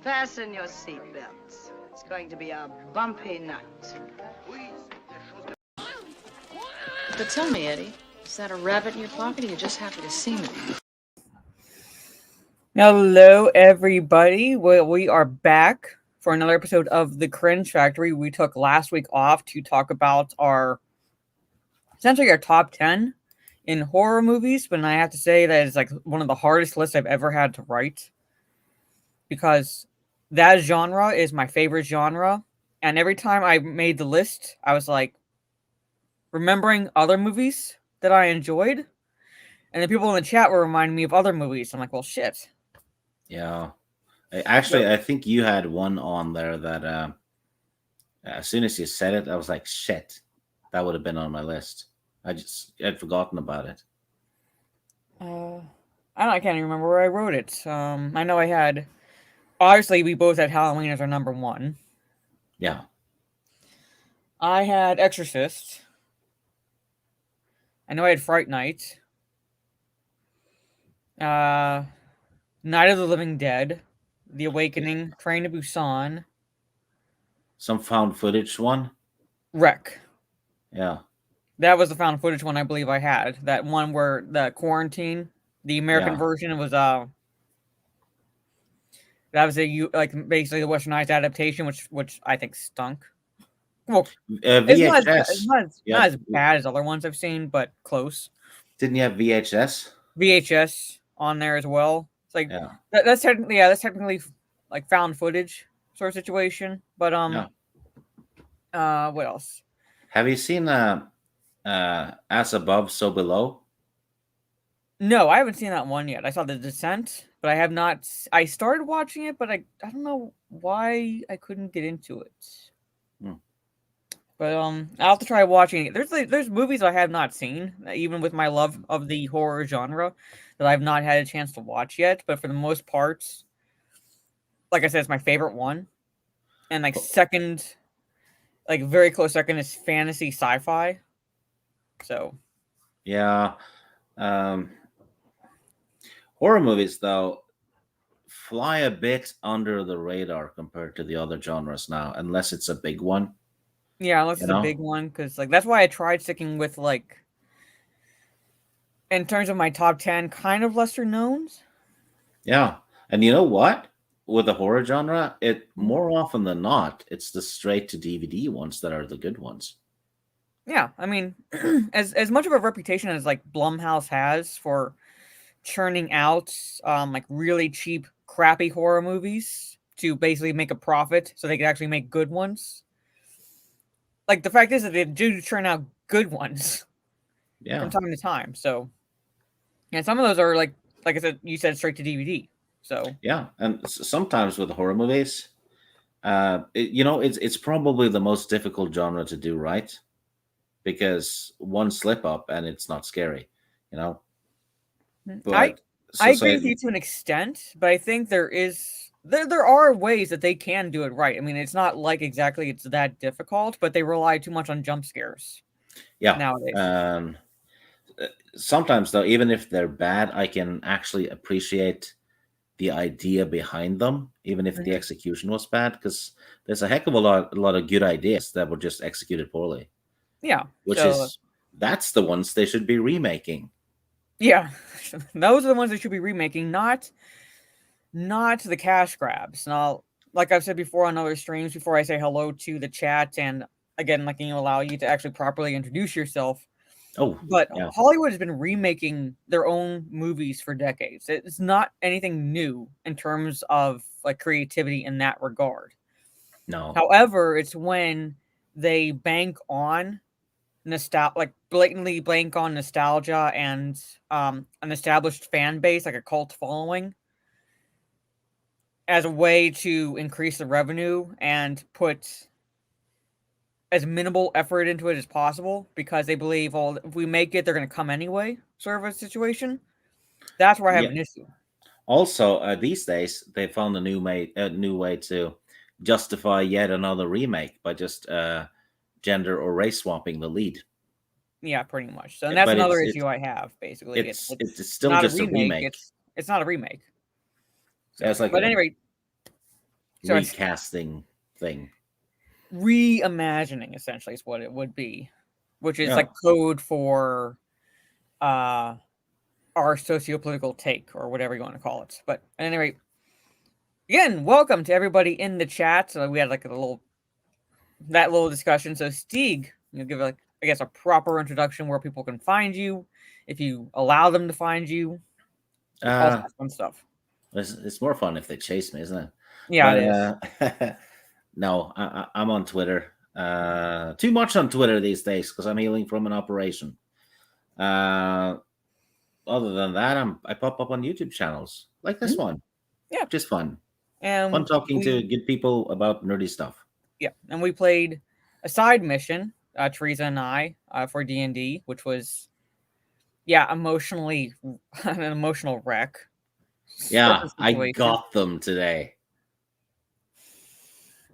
Fasten your seatbelts. It's going to be a bumpy night. But tell me, Eddie, is that a rabbit in your pocket or you're just happy to see me? Hello, everybody. We are back for another episode of the Cringe Factory. We took last week off to talk about essentially our top 10 in horror movies, but I have to say that it's like one of the hardest lists I've ever had to write because that genre is my favorite genre. And every time I made the list, I was like remembering other movies that I enjoyed. And the people in the chat were reminding me of other movies. I'm like, well, shit. Yeah. I think you had one on there that as soon as you said it, I was like, shit, that would have been on my list. I'd forgotten about it. I can't even remember where I wrote it. I know I had, obviously we both had Halloween as our number one. Yeah. I had Exorcist. I know I had Fright Night. Night of the Living Dead. The Awakening. Train to Busan. Some found footage one. Wreck. Yeah. That was the found footage one I believe I had. That one where the quarantine, the American version was that was basically the westernized adaptation, which I think stunk. Well, VHS. It's not as bad as other ones I've seen, but close. Didn't you have VHS? VHS on there as well. It's like that's technically like found footage sort of situation. But what else? Have you seen As Above, So Below? No, I haven't seen that one yet. I saw The Descent, but I have not. I started watching it, but I don't know why I couldn't get into it. But I'll have to try watching it. There's movies I have not seen, even with my love of the horror genre, that I've not had a chance to watch yet. But for the most part, like I said, it's my favorite one. And like second, like very close second is fantasy sci-fi. So yeah, horror movies though fly a bit under the radar compared to the other genres now, unless it's a big one. Yeah, unless it's a big one, because like that's why I tried sticking with like, in terms of my top 10, kind of lesser knowns. Yeah, and you know what? With the horror genre, it more often than not, it's the straight to DVD ones that are the good ones. Yeah, I mean, as much of a reputation as like Blumhouse has for churning out like really cheap, crappy horror movies to basically make a profit, so they could actually make good ones. Like, the fact is that they do churn out good ones from time to time. So, and some of those are like I said, you said straight to DVD. So yeah, and sometimes with horror movies, it's probably the most difficult genre to do right, because one slip up and it's not scary, But I agree with you to an extent, but I think there are ways that they can do it right. I mean, it's not like exactly it's that difficult, but they rely too much on jump scares. Yeah. Nowadays. Sometimes though, even if they're bad, I can actually appreciate the idea behind them, even if the execution was bad, because there's a heck of a lot of good ideas that were just executed poorly. Yeah. That's the ones they should be remaking. Yeah. Those are the ones they should be remaking, not the cash grabs. Now, like I've said before on other streams, before I say hello to the chat, and again, allow you to actually properly introduce yourself. But yeah. Hollywood has been remaking their own movies for decades. It's not anything new in terms of like creativity in that regard. No. However, it's when they bank on blatantly bank on nostalgia and an established fan base, like a cult following, as a way to increase the revenue and put as minimal effort into it as possible, because they believe, well, if we make it, they're going to come anyway, sort of a situation. That's where I have an issue. Also, these days, they found a new way to justify yet another remake by just gender or race swapping the lead. Yeah, pretty much. So, and that's another issue I have, basically. It's still just a remake. It's not a remake. So, yeah, it's like but anyway, So it's recasting thing. reimagining, essentially, is what it would be, which is Yeah. like code for our socio-political take, or whatever you want to call it. But at any rate, again, welcome to everybody in the chat. So we had like that little discussion. So Stieg, give like, I guess, a proper introduction where people can find you, if you allow them to find you, all that fun stuff. It's more fun if they chase me, isn't it? Yeah, But, it is. no, I'm on Twitter. Too much on Twitter these days because I'm healing from an operation. Other than that, I pop up on YouTube channels like this one. Yeah, just fun. And fun talking to good people about nerdy stuff. Yeah, and we played a side mission, Teresa and I, for D&D, which was, emotionally an emotional wreck. Yeah, I got them today.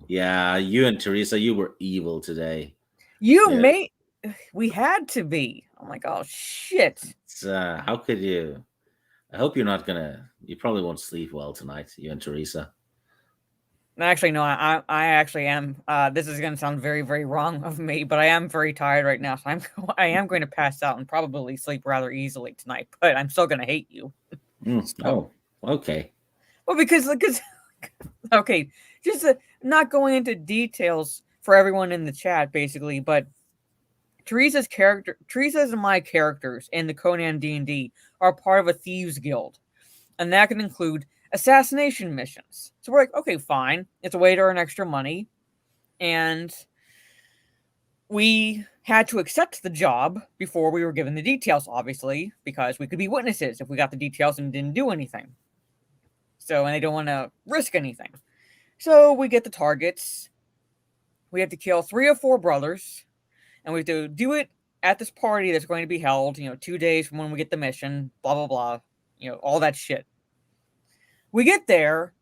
Yeah, you and Teresa, you were evil today. We had to be. I'm like, oh shit. How could you? I hope you're not gonna. You probably won't sleep well tonight, you and Teresa. Actually, no, I actually am. This is going to sound very, very wrong of me, but I am very tired right now, so I am going to pass out and probably sleep rather easily tonight. But I'm still going to hate you. Oh, okay. Well, because okay, just not going into details for everyone in the chat, basically, but Teresa's and my characters in the Conan D&D are part of a thieves guild, and that can include assassination missions. So we're like, okay, fine. It's a way to earn extra money. And we had to accept the job before we were given the details, obviously, because we could be witnesses if we got the details and didn't do anything. So, and they don't want to risk anything. So we get the targets. We have to kill 3 or 4 brothers. And we have to do it at this party that's going to be held, 2 days from when we get the mission, blah, blah, blah. All that shit. We get there,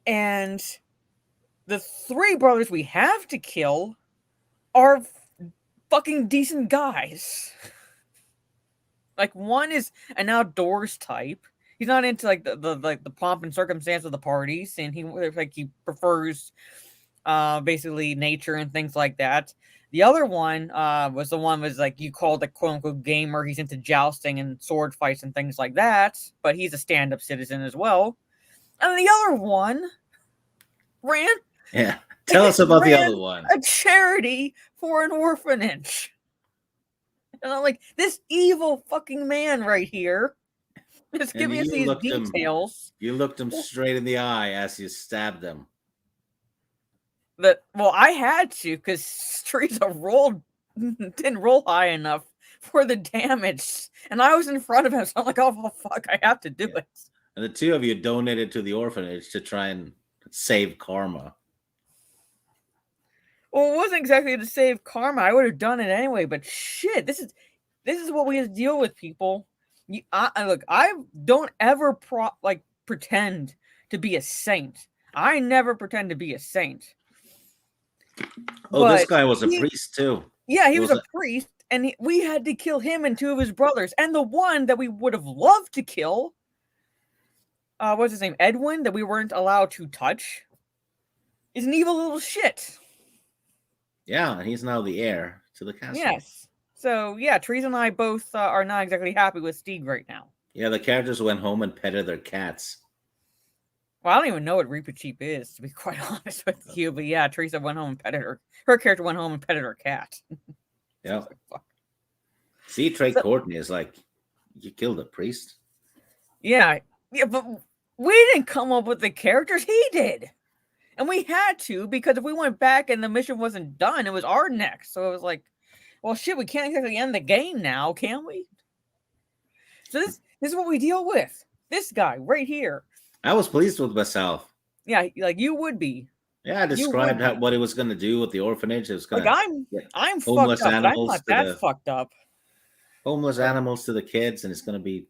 and the 3 brothers we have to kill are fucking decent guys. Like, one is an outdoors type. He's not into like the pomp and circumstance of the parties, and he prefers basically nature and things like that. The other one was like you called the quote unquote gamer. He's into jousting and sword fights and things like that, but he's a stand-up citizen as well. And the other one ran. Yeah. Tell us about the other one. A charity for an orphanage. And I'm like, this evil fucking man right here is giving us these details. You looked him straight in the eye as you stabbed him. I had to, because Teresa didn't roll high enough for the damage. And I was in front of him, so I'm like, oh, fuck, I have to do it. And the 2 of you donated to the orphanage to try and save karma. Well, it wasn't exactly to save karma. I would have done it anyway, but shit, this is what we have to deal with, people. I don't ever pretend to be a saint. I never pretend to be a saint. Oh, this guy was a priest too. Yeah, he was a priest, and we had to kill him and 2 of his brothers. And the one that we would have loved to kill, what's his name? Edwin, that we weren't allowed to touch, is an evil little shit. Yeah, and he's now the heir to the castle. Yes. So, yeah, Teresa and I both are not exactly happy with Stieg right now. Yeah, the characters went home and petted their cats. Well, I don't even know what Reaper-Cheap is, to be quite honest with you. But yeah, Teresa went home and petted her character went home and petted her cat. Yeah. Like, fuck. See, Trey Courtney is like, you killed a priest. Yeah, but we didn't come up with the characters. He did. And we had to, because if we went back and the mission wasn't done, it was our next. So it was like, well, shit, we can't exactly end the game now, can we? So this is what we deal with. This guy right here. I was pleased with myself. Yeah, like you would be. Yeah, I described what it was going to do with the orphanage. It was going to I'm homeless fucked up, animals. I'm not that fucked up. Homeless animals to the kids, and it's going to be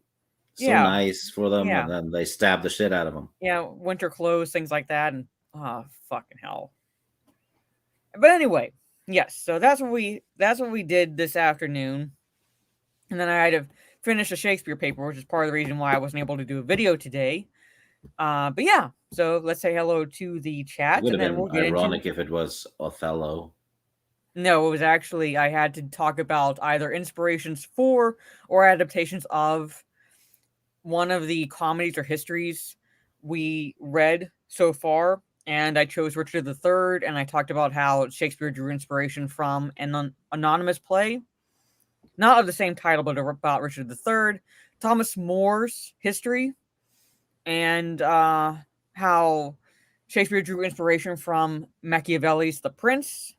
so nice for them. Yeah. And then they stab the shit out of them. Yeah, winter clothes, things like that, and fucking hell. But anyway, yes. So that's what we did this afternoon, and then I had to finish a Shakespeare paper, which is part of the reason why I wasn't able to do a video today. But yeah, So let's say hello to the It chat, would and have then been we'll get ironic into. if it was Othello. No, it was actually I had to talk about either inspirations for or adaptations of one of the comedies or histories we read so far, and I chose Richard III, and I talked about how Shakespeare drew inspiration from an anonymous play, not of the same title, but about Richard III, Thomas More's history, and how Shakespeare drew inspiration from Machiavelli's The Prince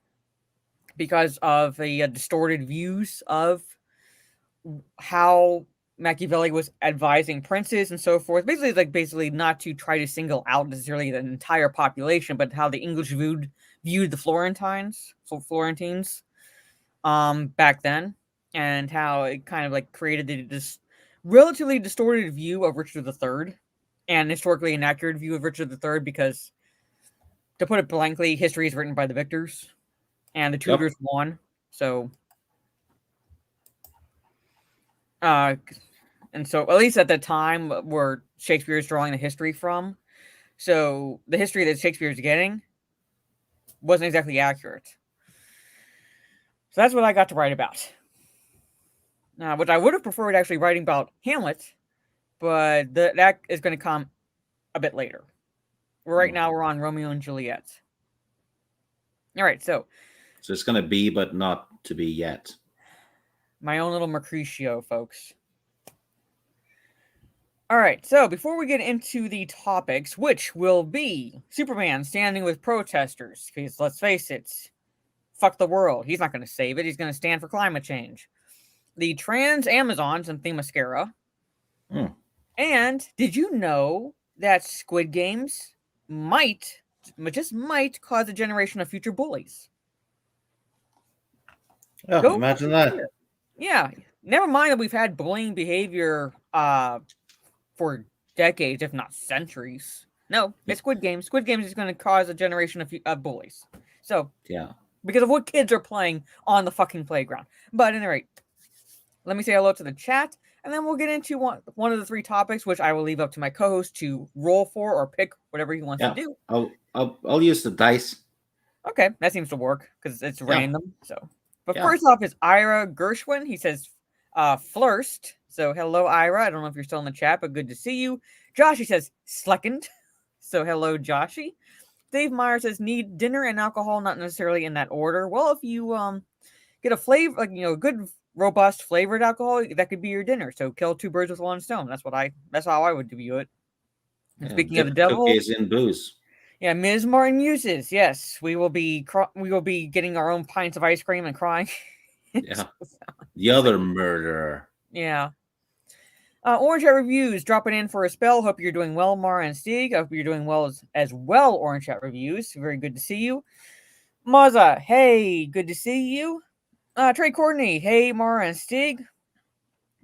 because of the distorted views of how Machiavelli was advising princes and so forth. Basically not to try to single out necessarily the entire population, but how the English viewed the Florentines back then, and how it kind of like created this relatively distorted view of Richard III and historically inaccurate view of Richard III because, to put it blankly, history is written by the victors and the Yep. Tudors won. So and so at least at the time where Shakespeare is drawing the history from, so the history that Shakespeare is getting wasn't exactly accurate. So that's what I got to write about. Which I would have preferred actually writing about Hamlet, but that is going to come a bit later. Right now we're on Romeo and Juliet. All right, so it's going to be, but not to be yet. My own little Mercutio, folks. All right, so before we get into the topics, which will be Superman standing with protesters, because let's face it, fuck the world. He's not going to save it. He's going to stand for climate change. The trans Amazons and Themyscira. And did you know that Squid Games just might, cause a generation of future bullies? Oh, Go imagine that. Yeah, never mind that we've had bullying behavior for decades, if not centuries. No, it's Squid Games. Squid Games is going to cause a generation of bullies. So, yeah, because of what kids are playing on the fucking playground. But at any rate, let me say hello to the chat, and then we'll get into one of the three topics, which I will leave up to my co-host to roll for or pick whatever he wants to do. I'll use the dice. Okay, that seems to work because it's random. So, but first off is Ira Gershwin. He says, "Flirst." So, hello, Ira. I don't know if you're still in the chat, but good to see you. Joshy says, "Sleckend." So, hello, Joshy. Dave Meyer says, "Need dinner and alcohol, not necessarily in that order." Well, if you get a flavor, like a good robust flavored alcohol, that could be your dinner. So, kill two birds with one stone. That's how I would view it. And speaking of the devil, cookies in booze. Yeah, Ms. Martin uses. Yes, we will be getting our own pints of ice cream and crying. Yeah, the other murderer. Yeah. Orange Hat Reviews dropping in for a spell. Hope you're doing well, Mara and Stieg. I hope you're doing well as well, Orange Hat Reviews. Very good to see you. Mazza, hey, good to see you. Trey Courtney, hey, Mara and Stieg.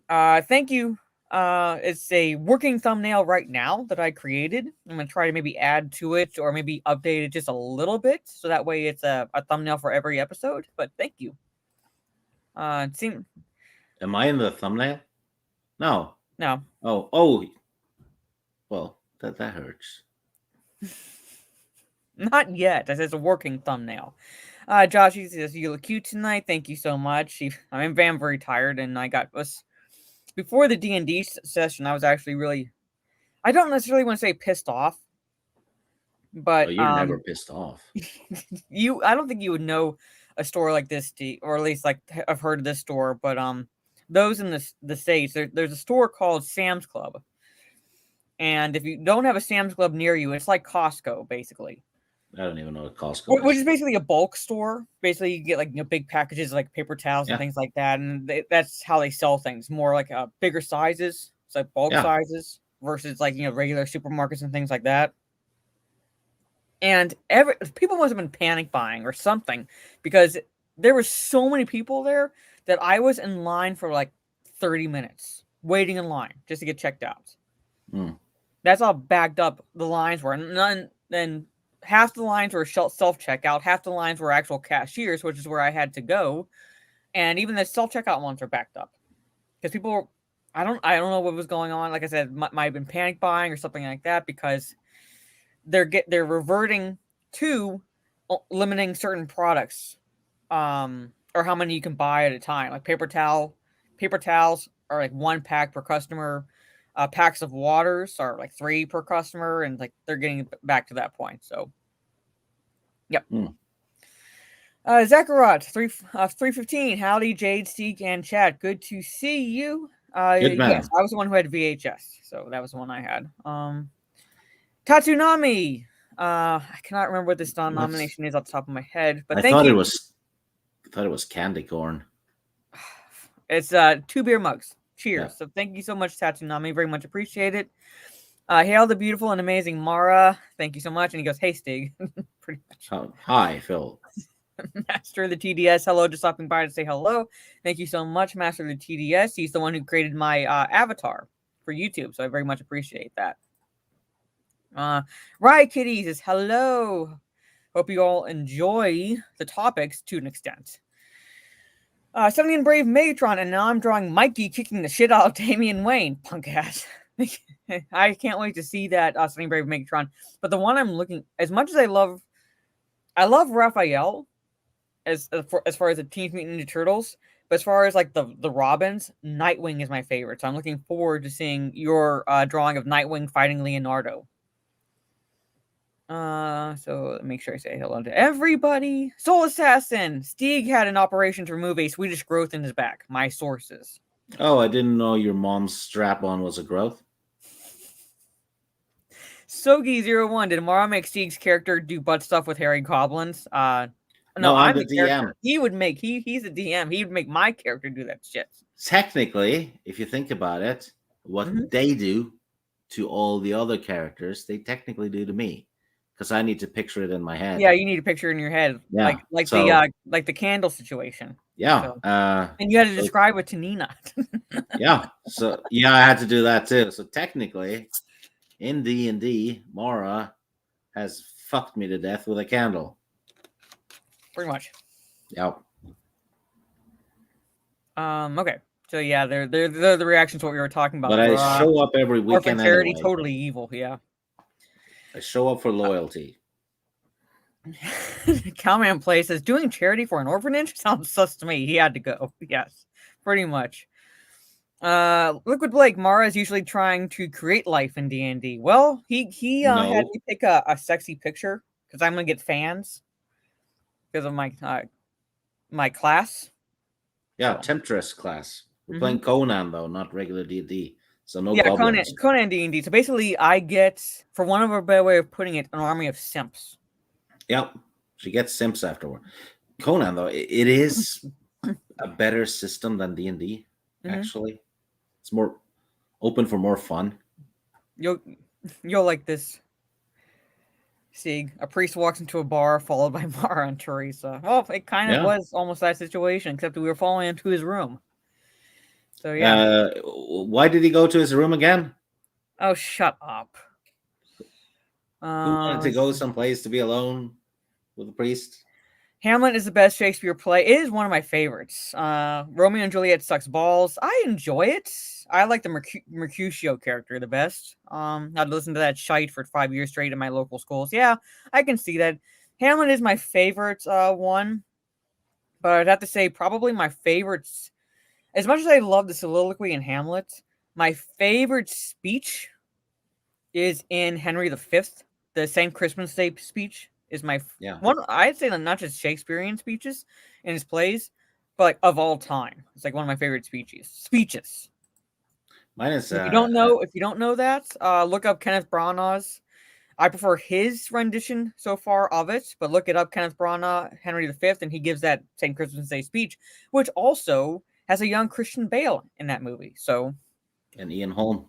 Thank you. It's a working thumbnail right now that I created. I'm gonna try to maybe add to it or maybe update it just a little bit, so that way it's a thumbnail for every episode. But thank you. It seemed. Am I in the thumbnail? No. No. Oh. Well, that hurts. Not yet. It's a working thumbnail. Josh, he says you look cute tonight. Thank you so much. I'm very tired, and I got us before the D&D session. I was actually really. I don't necessarily want to say pissed off, but you're never pissed off. I don't think you would know a store like this, or at least like I've heard of this store. But those in the States, there's a store called Sam's Club, and if you don't have a Sam's Club near you, it's like Costco, basically. I don't even know what Costco is. Which is basically a bulk store. Basically, you get like big packages like paper towels and things like that, and that's how they sell things. More like bigger sizes, it's like bulk sizes versus like regular supermarkets and things like that. And people must have been panic buying or something, because there were so many people there that I was in line for like 30 minutes waiting in line just to get checked out. That's how backed up the lines were. And half the lines were self-checkout, half the lines were actual cashiers, which is where I had to go. And even the self-checkout ones are backed up because people I don't know what was going on. Like I said, might have been panic buying or something like that, because they're reverting to limiting certain products, or how many you can buy at a time. Like paper towels are like 1 pack per customer. Packs of waters are like 3 per customer, and like they're getting back to that point. So, yep. Zachariah 315. Howdy, Jade, Steak, and Chat. Good to see you. Good man. Yes, I was the one who had VHS, so that was the one I had. Tatsunami. I cannot remember what this nomination is off the top of my head, but thank you. I thought it was candy corn. It's 2 beer mugs. Cheers. Yeah. So thank you so much, Tatsunami. Very much appreciate it. Hail the beautiful and amazing Mara. Thank you so much. And he goes, hey, Stig. Pretty much. Oh, hi, Phil. Master of the TDS. Hello, just stopping by to say hello. Thank you so much, Master of the TDS. He's the one who created my avatar for YouTube, so I very much appreciate that. Riot Kitty says, hello. Hope you all enjoy the topics to an extent. 70 and Brave Matron, and now I'm drawing Mikey kicking the shit out of Damian Wayne. Punk ass. I can't wait to see that 70 and Brave Matron. But the one I'm looking, as much as I love Raphael as far as the Teenage Mutant Ninja Turtles, but as far as like the Robins, Nightwing is my favorite. So I'm looking forward to seeing your drawing of Nightwing fighting Leonardo. So make sure I say hello to everybody. Soul Assassin. Stieg had an operation to remove a Swedish growth in his back. My sources. Oh, I didn't know your mom's strap-on was a growth. Sogi01. Did Mara make Stieg's character do butt stuff with hairy goblins? No, I'm the DM. Character. He's a DM. He would make my character do that shit. Technically, if you think about it, what they do to all the other characters, they technically do to me. Because I need to picture it in my head. Yeah, you need to picture it in your head. Yeah. Like the candle situation. Yeah. So, and you had to describe it to Nina. Yeah. So yeah, I had to do that too. So technically, in D&D, Mara has fucked me to death with a candle. Pretty much. Yep. Okay. So yeah, they're the reactions to what we were talking about. But I show up every weekend. Charity, anyway. Totally evil. Yeah. I show up for loyalty. Cowman Play says, doing charity for an orphanage sounds sus to me. He had to go. Yes, pretty much. Liquid Blake, Mara is usually trying to create life in D&D. Well, he had me pick a sexy picture because I'm gonna get fans because of my class. Yeah, Temptress class. We're playing Conan though, not regular D&D. So no goblins. Conan D&D. So basically, I get, for one of a better way of putting it, an army of simps. Yep, she gets simps afterward. Conan though, it is a better system than D&D. Actually, it's more open for more fun. You'll like this. See, a priest walks into a bar followed by Mara and Teresa. Well, it kind of was almost that situation, except we were falling into his room. So yeah. Why did he go to his room again? Oh, shut up. Who wanted to go someplace to be alone with a priest? Hamlet is the best Shakespeare play. It is one of my favorites. Romeo and Juliet sucks balls. I enjoy it. I like the Mercutio character the best. I'd listen to that shite for 5 years straight in my local schools. Yeah, I can see that. Hamlet is my favorite one. But I'd have to say probably my favorites. As much as I love the soliloquy in Hamlet, my favorite speech is in Henry V. The St. Christmas Day speech is my one. I'd say not just Shakespearean speeches in his plays, but like of all time. It's like one of my favorite speeches. Mine is. If you don't know that, look up Kenneth Branagh's. I prefer his rendition so far of it, but look it up, Kenneth Branagh, Henry V, and he gives that St. Christmas Day speech, which also has a young Christian Bale in that movie. So, and Ian Holm.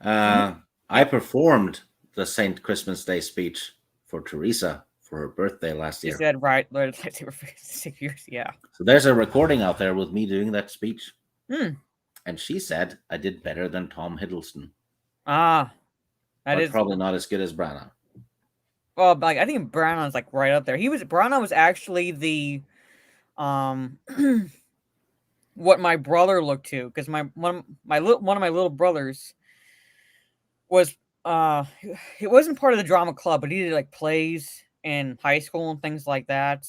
I performed the St. Christmas Day speech for Teresa for her birthday last year. She said, right, Lord, 6 years, yeah. So there's a recording out there with me doing that speech. And she said I did better than Tom Hiddleston. That is probably not as good as Branagh. Well, like I think Branagh's like right up there. Branagh was actually the what my brother looked to, because one of my little brothers was It wasn't part of the drama club, but he did like plays in high school and things like that.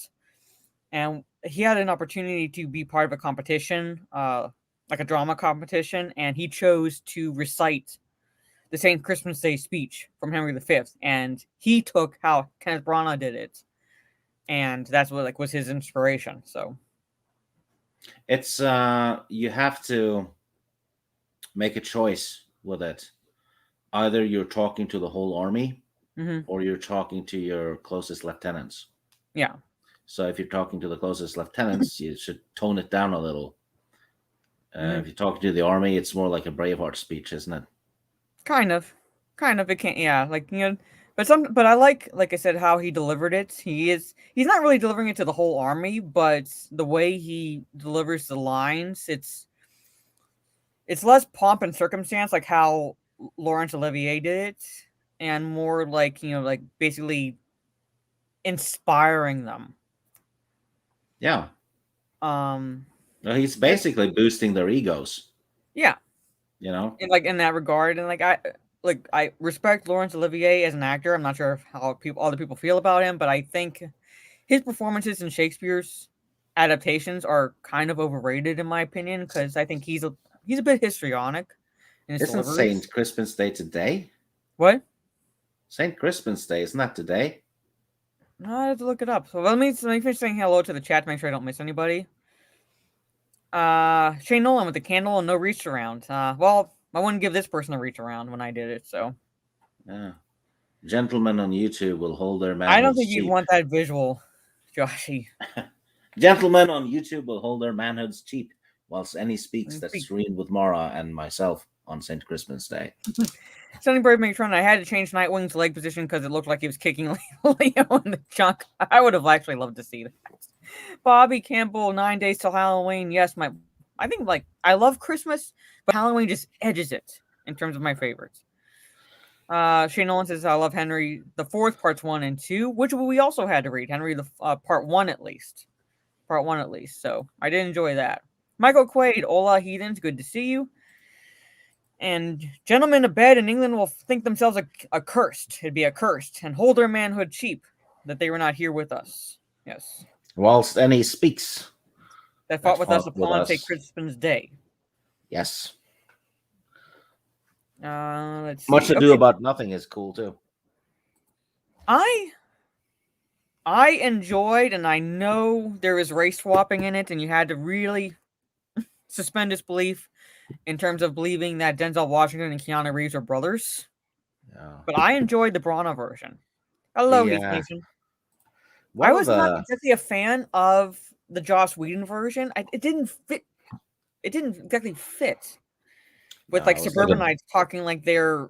And he had an opportunity to be part of a competition, like a drama competition, and he chose to recite the St. Christmas Day speech from Henry V, and he took how Kenneth Branagh did it, and that's what like was his inspiration. So It's you have to make a choice with it. Either you're talking to the whole army, or you're talking to your closest lieutenants. yeah. So if you're talking to the closest lieutenants, you should tone it down a little. If you're talking to the army, it's more like a Braveheart speech, isn't it? Kind of. It can't, yeah, like, but I like I said, how he delivered it. He's not really delivering it to the whole army, but the way he delivers the lines, it's less pomp and circumstance, like how Laurence Olivier did it, and more like, like basically inspiring them. Yeah. No, he's basically boosting their egos. Yeah. In that regard, and I respect Laurence Olivier as an actor. I'm not sure how other people feel about him, but I think his performances in Shakespeare's adaptations are kind of overrated, in my opinion, because I think he's a bit histrionic in his Isn't delivery. St. Crispin's Day today? What? St. Crispin's Day, isn't that today? I have to look it up. So let me finish saying hello to the chat to make sure I don't miss anybody. Shane Nolan with the candle and no reach around. Well, I wouldn't give this person a reach around when I did it, so. Yeah. Gentlemen on YouTube will hold their manhoods I don't think cheap. you'd want that visual, Joshy. Gentlemen on YouTube will hold their manhoods cheap, whilst any speaks that streamed with Mara and myself on St. Crispin's Day. Sunny Brave Matron, I had to change Nightwing's leg position because it looked like he was kicking Leo in the junk. I would have actually loved to see that. Bobby Campbell, 9 Days Till Halloween. Yes, I think I love Christmas, but Halloween just edges it in terms of my favorites. Shane Nolan says I love Henry the Fourth parts 1 and 2, which we also had to read. Henry the part 1 at least. So I did enjoy that. Michael Quaid, hola heathens, good to see you. And gentlemen abed in England will think themselves accursed. It'd be accursed and hold their manhood cheap that they were not here with us. Yes. Whilst any speaks that fought with us upon St. Crispin's Day. Yes. Let's see. Much Ado About Nothing is cool too. I enjoyed, and I know there is race swapping in it, and you had to really suspend disbelief in terms of believing that Denzel Washington and Keanu Reeves are brothers. Yeah. But I enjoyed the Branagh version. Hello, Heath Nation. I was not exactly a fan of the Joss Whedon version. It didn't fit. It didn't exactly fit with suburbanites talking like they're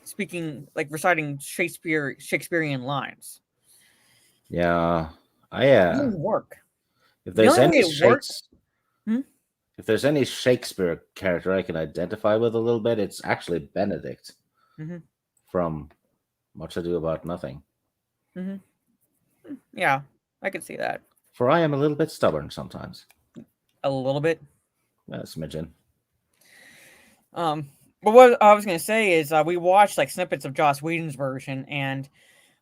speaking, like reciting Shakespearean lines. Yeah, it didn't work. If there's if there's any Shakespeare character I can identify with a little bit, it's actually Benedict from Much Ado About Nothing. Yeah, I could see that. For I am a little bit stubborn sometimes. A little bit? A smidgen. But what I was going to say is we watched snippets of Joss Whedon's version, and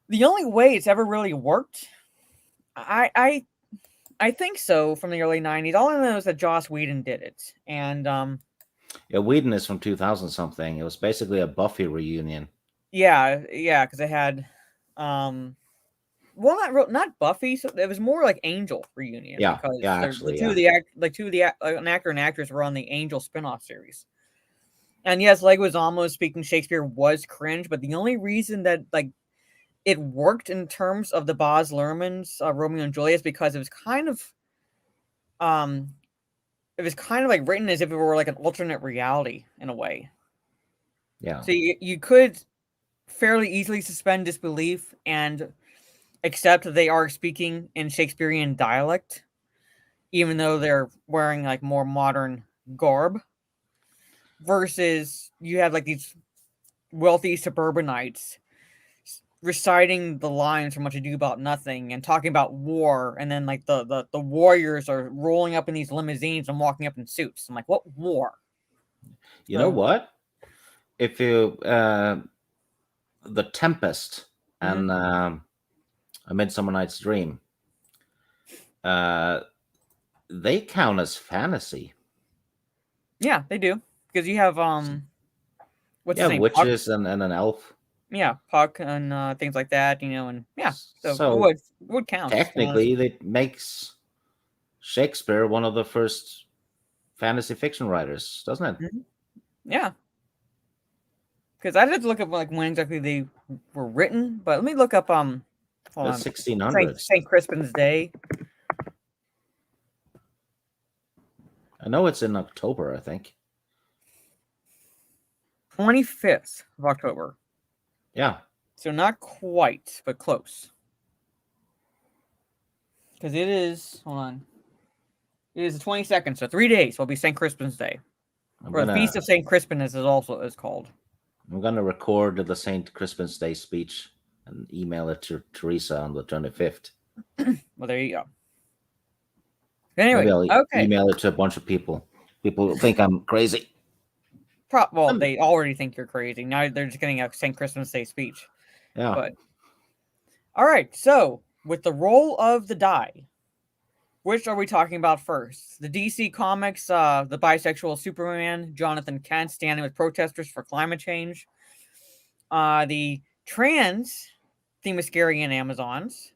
the only way it's ever really worked, I think so, from the early 90s. All I know is that Joss Whedon did it. And yeah, Whedon is from 2000 something. It was basically a Buffy reunion. Yeah, because it had not Buffy, so it was more like Angel reunion. Yeah, because actually, an actor and actress were on the Angel spinoff series. And yes, Leguizamo speaking Shakespeare was cringe, but the only reason that it worked in terms of the Baz Luhrmann's Romeo and Juliet is because it was kind of written as if it were an alternate reality in a way. Yeah. So you could fairly easily suspend disbelief and accept that they are speaking in Shakespearean dialect, even though they're wearing more modern garb. Versus you have these wealthy suburbanites reciting the lines from Much Ado About Nothing and talking about war, and then the warriors are rolling up in these limousines and walking up in suits. I'm like, what war? You know what? If you The Tempest and A Midsummer Night's Dream, they count as fantasy. Yeah, they do. Because you have what's You his have name? Puck? witches and an elf. Yeah, Puck and things like that, and yeah. So So it would count. technically, it makes Shakespeare one of the first fantasy fiction writers, doesn't it? Mhm. Yeah. Because I had to look up like when exactly they were written, but let me look up hold The on. 1600s. Saint Crispin's Day. I know it's in October, I think. 25th of October. Yeah. So not quite, but close. Because it is, hold on. It is the 22nd, so 3 days will be St. Crispin's Day. Or the Feast of St. Crispin as it also is called. I'm gonna record the St. Crispin's Day speech and email it to Teresa on the 25th. Well, there you go. Anyway, Maybe I'll okay. email it to a bunch of people. People think I'm crazy. Well, they already think you're crazy. Now they're just getting a St. Crispin's Day speech. Yeah. But all right, so with the roll of the die, which are we talking about first? The DC Comics, the bisexual Superman, Jonathan Kent standing with protesters for climate change. The trans Themyscirian Amazons,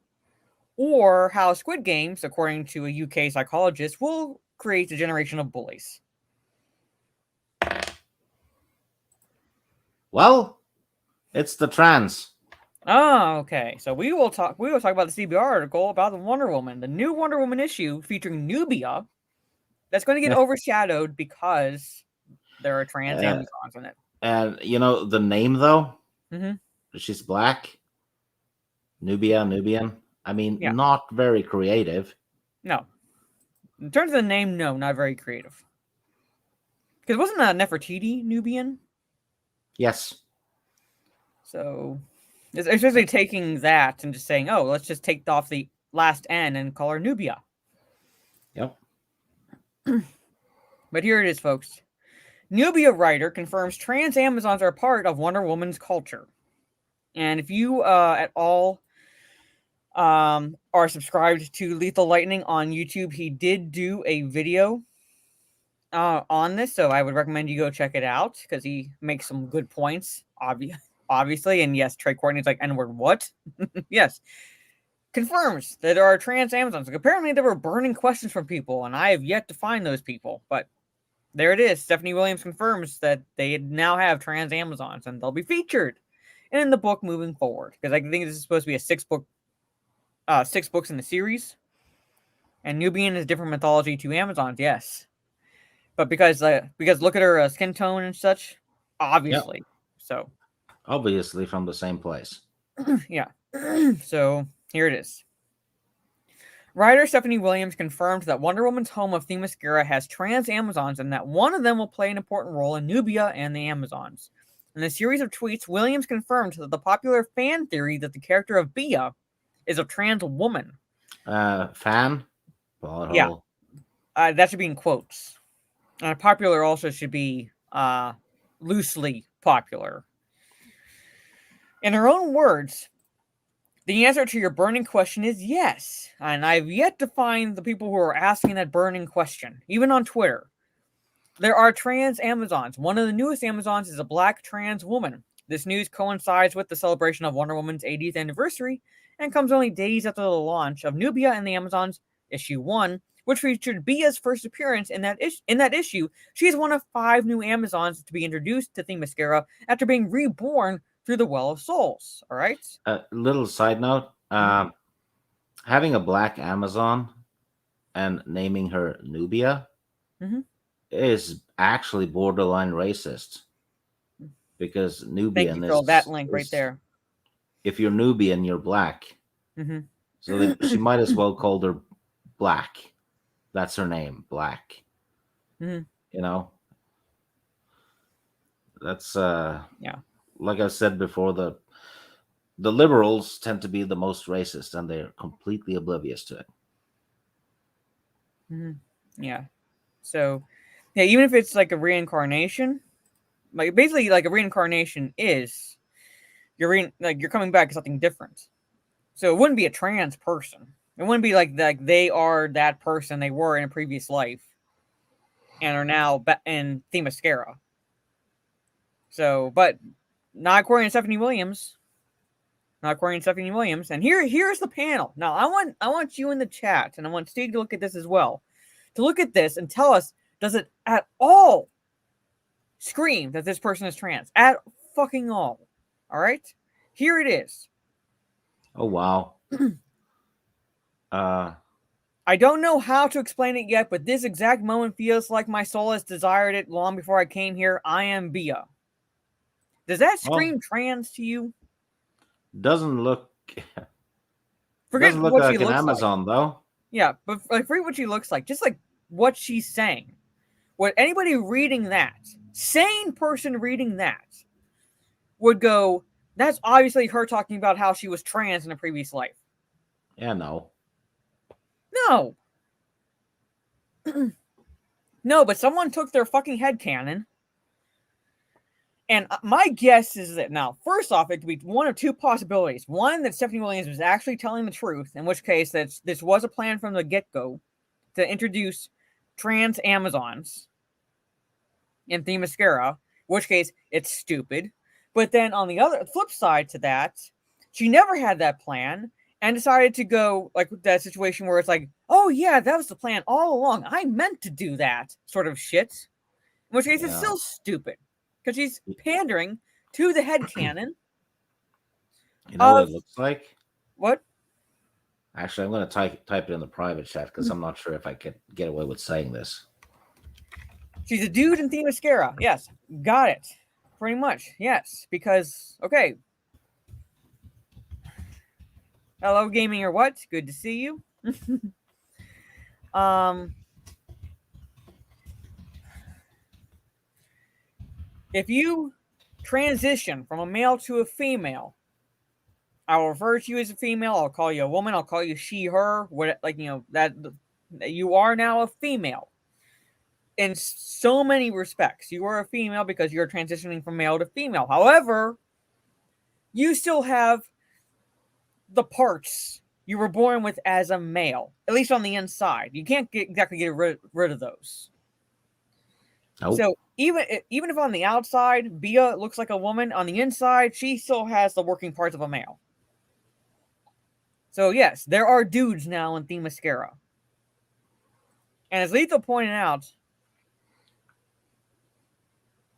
or how Squid Games, according to a UK psychologist, will create a generation of bullies. Well, it's the trans. Oh, okay. So we will talk about the CBR article about the Wonder Woman, the new Wonder Woman issue featuring Nubia. That's going to get overshadowed because there are trans Amazons in it. And the name though, Mm-hmm. she's black. Nubian. I mean, not very creative. No. In terms of the name, no, not very creative. Because wasn't Nefertiti Nubian? Yes. So it's essentially taking that and just saying, oh, let's just take off the last N and call her Nubia. Yep. But here it is, folks. Nubia writer confirms trans Amazons are part of Wonder Woman's culture. And if you at all are subscribed to Lethal Lightning on YouTube, he did do a video on this, so I would recommend you go check it out because he makes some good points, obviously. And yes, Trey Courtney's like, N-word, what? Yes. Confirms that there are trans Amazons. Like, apparently there were burning questions from people, and I have yet to find those people, but there it is. Stephanie Williams confirms that they now have trans Amazons, and they'll be featured in the book moving forward. Because I think this is supposed to be a 6 books in the series. And Nubian is different mythology to Amazons, yes. But because look at her skin tone and such, obviously. Yep. So obviously from the same place. Yeah. So here it is. Writer Stephanie Williams confirmed that Wonder Woman's home of Themyscira has trans Amazons and that one of them will play an important role in Nubia and the Amazons. In a series of tweets, Williams confirmed that the popular fan theory that the character of Bia is a trans woman. Fan? Yeah. That should be in quotes. Popular also should be loosely popular. In her own words, the answer to your burning question is yes. And I've yet to find the people who are asking that burning question, even on Twitter. There are trans Amazons. One of the newest Amazons is a black trans woman. This news coincides with the celebration of Wonder Woman's 80th anniversary and comes only days after the launch of Nubia and the Amazons issue 1, which featured Bia's first appearance in that issue. She is one of 5 new Amazons to be introduced to Themyscira after being reborn through the Well of Souls. All right. A little side note: having a black Amazon and naming her Nubia is actually borderline racist, because Nubian Thank you for that link right there. If you're Nubian, you're black. So she might as well call her Black. That's her name, Black. That's like I said before, the liberals tend to be the most racist, and they're completely oblivious to it. Yeah. So, yeah, even if it's like a reincarnation, like basically like a reincarnation is you're coming back as something different. So it wouldn't be a trans person. It wouldn't be like they are that person they were in a previous life and are now in Themyscira. So, but not according to Stephanie Williams. Not according to Stephanie Williams. And here's the panel. Now I want you in the chat, and I want Steve to look at this as well. To look at this and tell us, does it at all scream that this person is trans? At fucking all. All right? Here it is. Oh wow. I don't know how to explain it yet, but this exact moment feels like my soul has desired it long before I came here. I am Bia. Does that scream trans to you? Doesn't look. Forget doesn't look what like she an looks Amazon though. Yeah, but forget what she looks like. Just like what she's saying. What anybody reading that, sane person reading that, would go, that's obviously her talking about how she was trans in a previous life. Yeah, no. No. No, but someone took their fucking headcanon. And my guess is that now, first off, it could be one of two possibilities. One, that Stephanie Williams was actually telling the truth, in which case that this was a plan from the get-go to introduce trans Amazons in Themyscira, in which case it's stupid. But then on the other flip side to that, she never had that plan and decided to go like that situation where it's like, oh yeah, that was the plan all along. I meant to do that sort of shit. In which case it's still stupid. Because she's pandering to the headcanon. You know what it looks like? What? Actually, I'm going to type it in the private chat because I'm not sure if I can get away with saying this. She's a dude in Themyscira. Yes. Got it. Pretty much. Yes. Because, okay. Hello, gaming or what? Good to see you. If you transition from a male to a female, I will refer to you as a female. I'll call you a woman. I'll call you she, her. What, like, you know, that you are now a female. In so many respects, you are a female because you're transitioning from male to female. However, you still have the parts you were born with as a male, at least on the inside. You can't exactly get rid of those. Nope. So even if on the outside Bia looks like a woman, on the inside she still has the working parts of a male. So yes, there are dudes now in Themyscira. And as Lethal pointed out,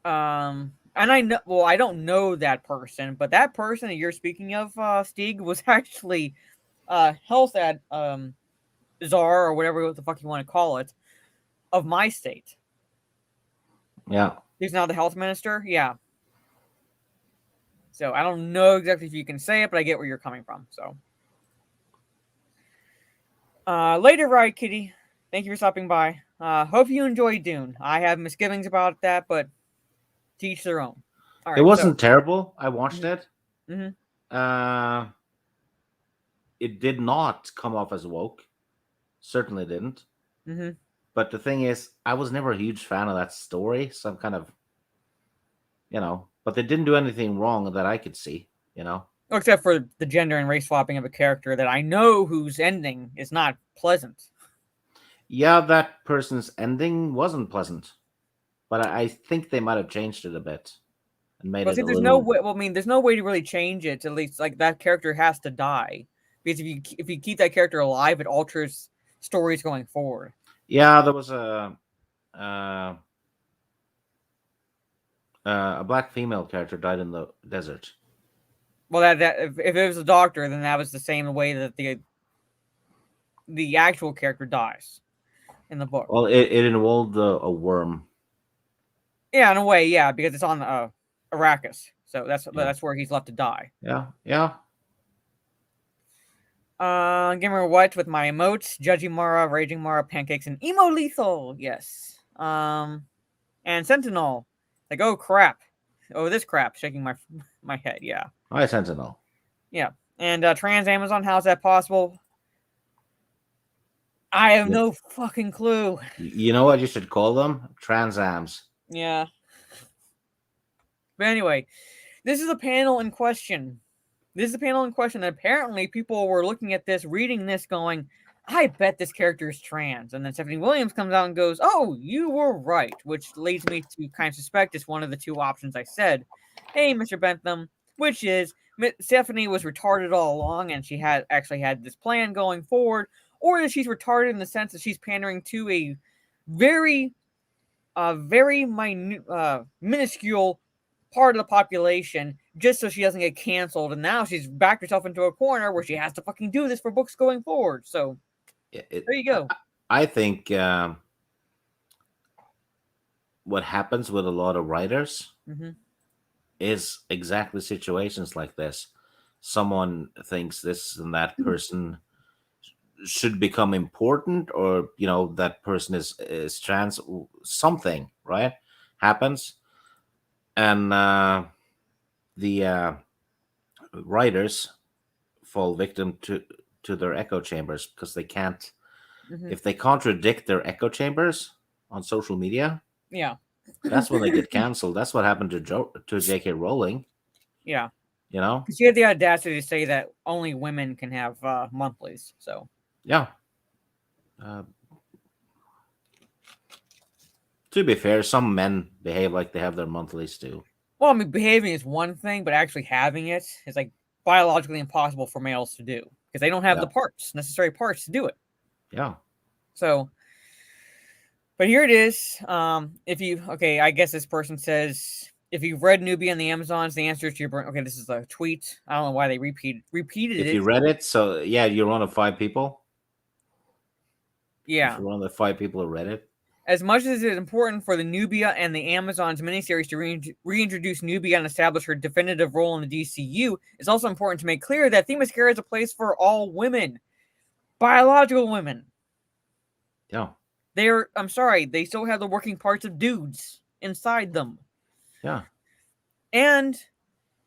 and I know, well, I don't know that person, but that person that you're speaking of, Stieg, was actually health czar or whatever the fuck you want to call it of my state. Yeah. He's now the health minister. Yeah. So I don't know exactly if you can say it, but I get where you're coming from. So later, right, Kitty. Thank you for stopping by. Hope you enjoy Dune. I have misgivings about that, but to each their own. All right, it wasn't terrible. I watched it. Mm-hmm. It did not come off as woke. Certainly didn't. Mm-hmm. But the thing is, I was never a huge fan of that story, so I'm kind of, but they didn't do anything wrong that I could see, Except for the gender and race swapping of a character that I know whose ending is not pleasant. Yeah, that person's ending wasn't pleasant, but I think they might have changed it a bit and made it. There's no way. Well, I mean, there's no way to really change it. At least, like that character has to die because if you keep that character alive, it alters stories going forward. Yeah, there was a black female character died in the desert. Well, that if it was a doctor, then that was the same way that the actual character dies in the book. Well, it involved a worm. Yeah, in a way, yeah, because it's on Arrakis, so that's where he's left to die. Yeah. Gamer what with my emotes, Judgy Mara, Raging Mara, Pancakes, and Emo Lethal, yes. And Sentinel, like, oh crap, this crap, shaking my head, yeah. Hi, Sentinel. Yeah, and Trans Amazon, how's that possible? I have no fucking clue. You know what you should call them? Transams. Yeah. But anyway, This is a panel in question. And apparently people were looking at this, reading this, going, I bet this character is trans. And then Stephanie Williams comes out and goes, oh, you were right, which leads me to kind of suspect it's one of the two options I said. Hey, Mr. Bentham, which is Stephanie was retarded all along and she had actually had this plan going forward, or that she's retarded in the sense that she's pandering to a very minuscule part of the population just so she doesn't get canceled, and now she's backed herself into a corner where she has to fucking do this for books going forward. So there you go. I think what happens with a lot of writers is exactly situations like this. Someone thinks this and that person should become important, or that person is trans, something right happens, and the writers fall victim to their echo chambers because they can't, if they contradict their echo chambers on social media, that's when they get canceled. That's what happened to J.K. Rowling. Because she had the audacity to say that only women can have monthlies. So to be fair, some men behave like they have their monthlies too. Well, I mean, behaving is one thing, but actually having it is like biologically impossible for males to do because they don't have the necessary parts to do it. Yeah. So, but here it is. I guess this person says, if you've read Nubia and the Amazons, the answer is to your okay. This is a tweet. I don't know why they repeated it. If you read it, so yeah, you're one of 5 people. Yeah, if you're one of the 5 people who read it. As much as it is important for the Nubia and the Amazons miniseries to reintroduce Nubia and establish her definitive role in the DCU, it's also important to make clear that Themyscira is a place for all women, biological women. Yeah. I'm sorry, they still have the working parts of dudes inside them. Yeah. And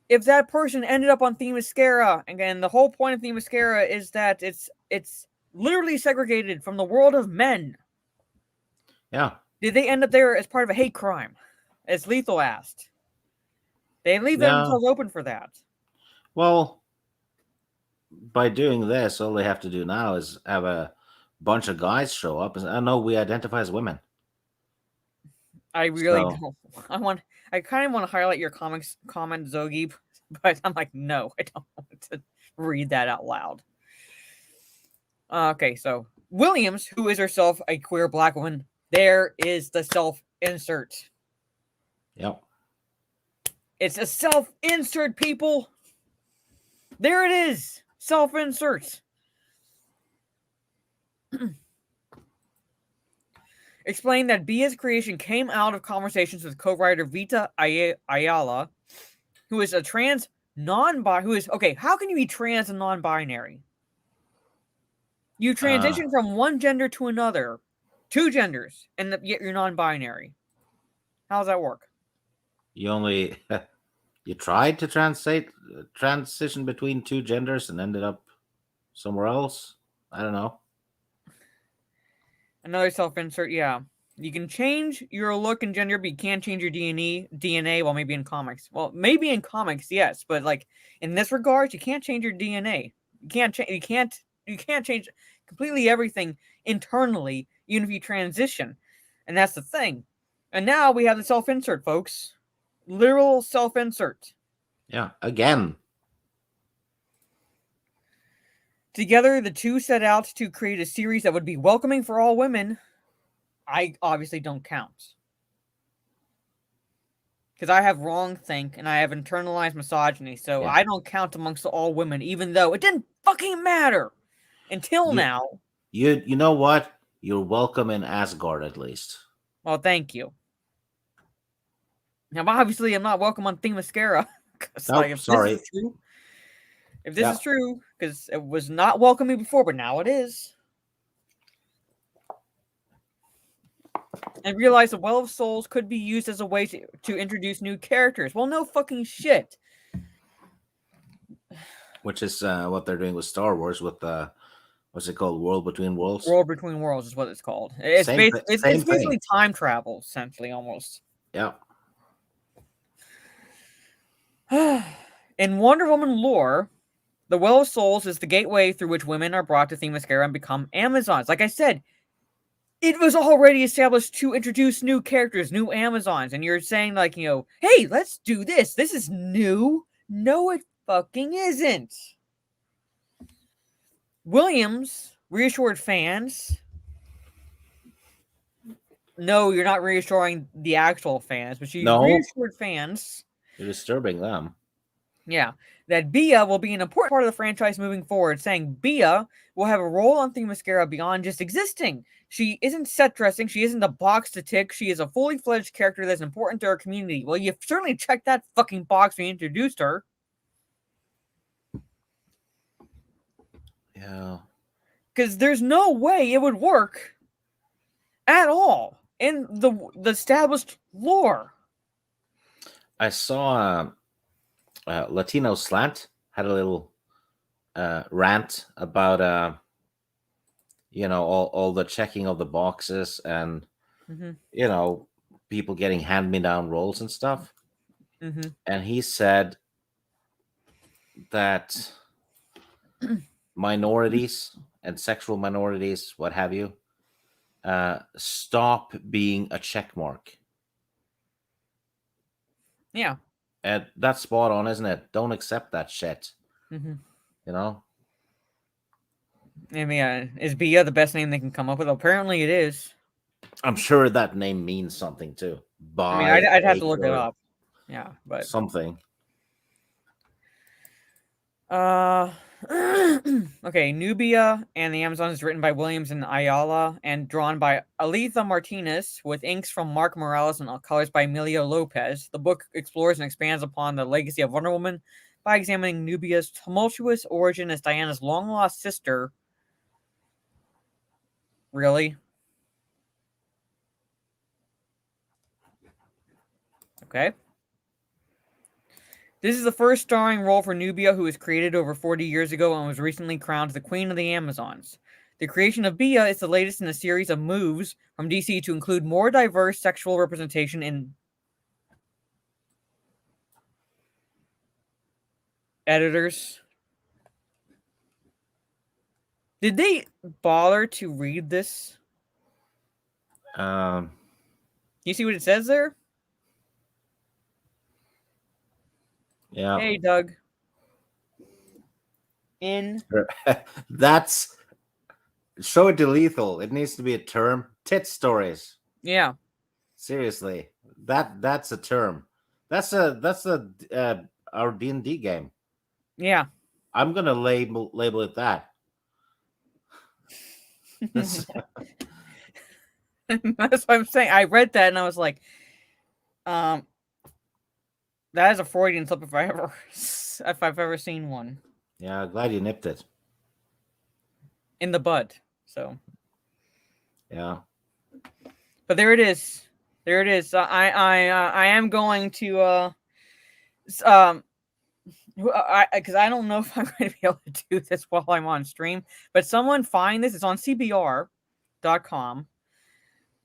if that person ended up on Themyscira, again, the whole point of Themyscira is that it's literally segregated from the world of men. Yeah. Did they end up there as part of a hate crime? As Lethal asked. They leave themselves open for that. Well, by doing this, all they have to do now is have a bunch of guys show up and say, "Oh no, we identify as women." I really don't. I kind of want to highlight your comment, Zogi, but I'm like, no, I don't want to read that out loud. Okay, so Williams, who is herself a queer black woman, there is the self-insert. Yep. It's a self-insert, people. There it is. Self-insert. Explain that Bia's creation came out of conversations with co-writer Vita Ayala, who is a trans okay, how can you be trans and non-binary? You transition from one gender to another, 2 genders, and yet you're non-binary. How does that work? You tried to transition between 2 genders and ended up somewhere else. I don't know. Another self-insert, yeah. You can change your look and gender, but you can't change your DNA. Well, maybe in comics. Well, maybe in comics, yes, but like in this regard, you can't change your DNA. You can't change completely everything internally, even if you transition. And that's the thing. And now we have the self-insert, folks. Literal self-insert. Yeah, again. Together, the two set out to create a series that would be welcoming for all women. I obviously don't count. Because I have wrong think and I have internalized misogyny, so I don't count amongst all women, even though it didn't fucking matter until now. You know what? You're welcome in Asgard, at least. Well, thank you. Now, obviously, I'm not welcome on Themyscira. Sorry. If this is true, because it was not welcoming before, but now it is. And realize the Well of Souls could be used as a way to introduce new characters. Well, no fucking shit. Which is what they're doing with Star Wars with what's it called? World Between Worlds? World Between Worlds is what it's called. It's basically time travel, essentially, almost. Yeah. In Wonder Woman lore, the Well of Souls is the gateway through which women are brought to Themyscira and become Amazons. Like I said, it was already established to introduce new characters, new Amazons, and you're saying, like, hey, let's do this. This is new. No, it fucking isn't. Williams reassured fans. No, you're not reassuring the actual fans, but she reassured fans. You're disturbing them. Yeah, that Bia will be an important part of the franchise moving forward, saying Bia will have a role on Themyscira beyond just existing. She isn't set dressing, she isn't a box to tick, she is a fully fledged character that's important to our community. Well, you certainly checked that fucking box when you introduced her. Yeah. Because there's no way it would work at all in the established lore. I saw Latino Slant had a little rant about all the checking of the boxes and people getting hand-me-down roles and stuff. And he said that minorities and sexual minorities, what have you, stop being a check mark. Yeah. And that's spot on, isn't it? Don't accept that shit. You know? I mean, is Bia the best name they can come up with? Apparently it is. I'm sure that name means something too. I mean, I'd have to look it up. Yeah, but something. Okay, Nubia and the Amazons is written by Williams and Ayala and drawn by Aletha Martinez with inks from Mark Morales and colors by Emilio Lopez. The book explores and expands upon the legacy of Wonder Woman by examining Nubia's tumultuous origin as Diana's long-lost sister. Really? Okay. This is the first starring role for Nubia, who was created over 40 years ago and was recently crowned the Queen of the Amazons. The creation of Bia is the latest in a series of moves from DC to include more diverse sexual representation in editors. Did they bother to read this? You see what it says there? Yeah. Hey, Doug. That's show it to Lethal. It needs to be a term. Tit stories. Yeah. Seriously, that's a term. That's our D&D game. Yeah. I'm gonna label it that. That's what I'm saying. I read that and I was like, that is a Freudian slip if I've ever seen one. Yeah, glad you nipped it in the bud. So yeah, but there it is. There it is. I am going to because I don't know if I'm going to be able to do this while I'm on stream. But someone find this. It's on CBR.com.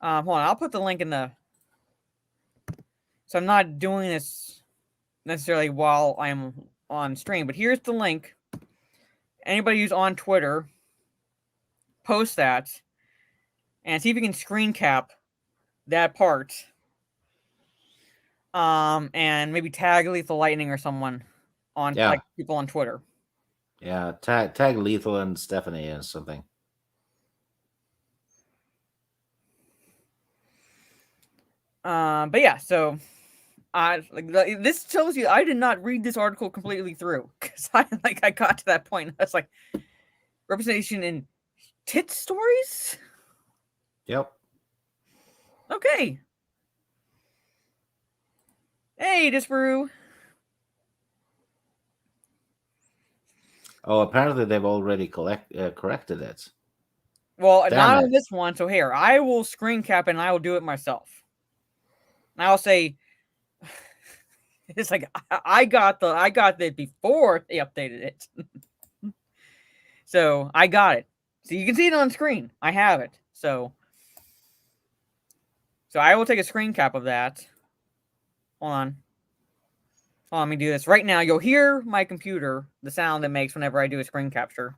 Hold on, I'll put the link in the. So I'm not doing this necessarily while I'm on stream, but here's the link. Anybody who's on Twitter, post that and see if you can screen cap that part. And maybe tag Lethal Lightning or someone on like people on Twitter. Yeah, tag Lethal and Stephanie or something. But yeah, so this tells you I did not read this article completely through because I got to that point. I was like, representation in tit stories. Yep. Okay. Hey, Disparu. Oh, apparently they've already corrected it. Well, not on this one. So here, I will screen cap and I will do it myself. And I'll say, it's like I got it before they updated it. So I got it. So you can see it on screen. I have it. So I will take a screen cap of that. Hold on. Well, let me do this right now. You'll hear my computer, the sound it makes whenever I do a screen capture.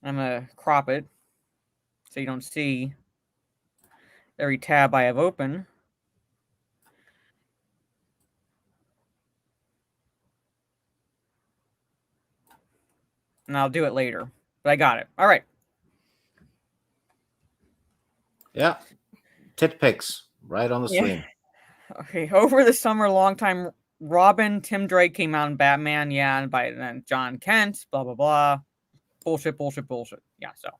I'm gonna crop it so you don't see every tab I have open. And I'll do it later. But I got it. All right. Yeah. Tit pics right on the screen. Okay. Over the summer, longtime Robin, Tim Drake came out in Batman. Yeah. And by then, John Kent, blah, blah, blah. Bullshit, bullshit, bullshit. Yeah. So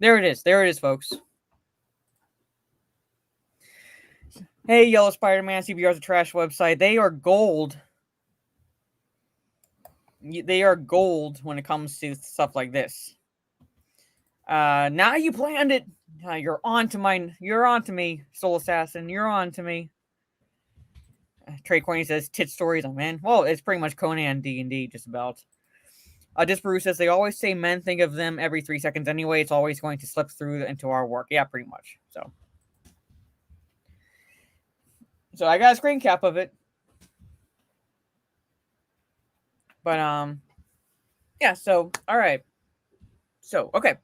there it is. There it is, folks. Hey, Yellow Spider-Man, CBR's a trash website. They are gold. They are gold when it comes to stuff like this. Now you planned it. You're on to me, Soul Assassin. You're on to me. Trey Corney says tit stories. Oh man. Well, it's pretty much Conan D&D, just about. Disparu says they always say men think of them every 3 seconds anyway. It's always going to slip through into our work. Yeah, pretty much. So I got a screen cap of it. But yeah, so all right. So okay.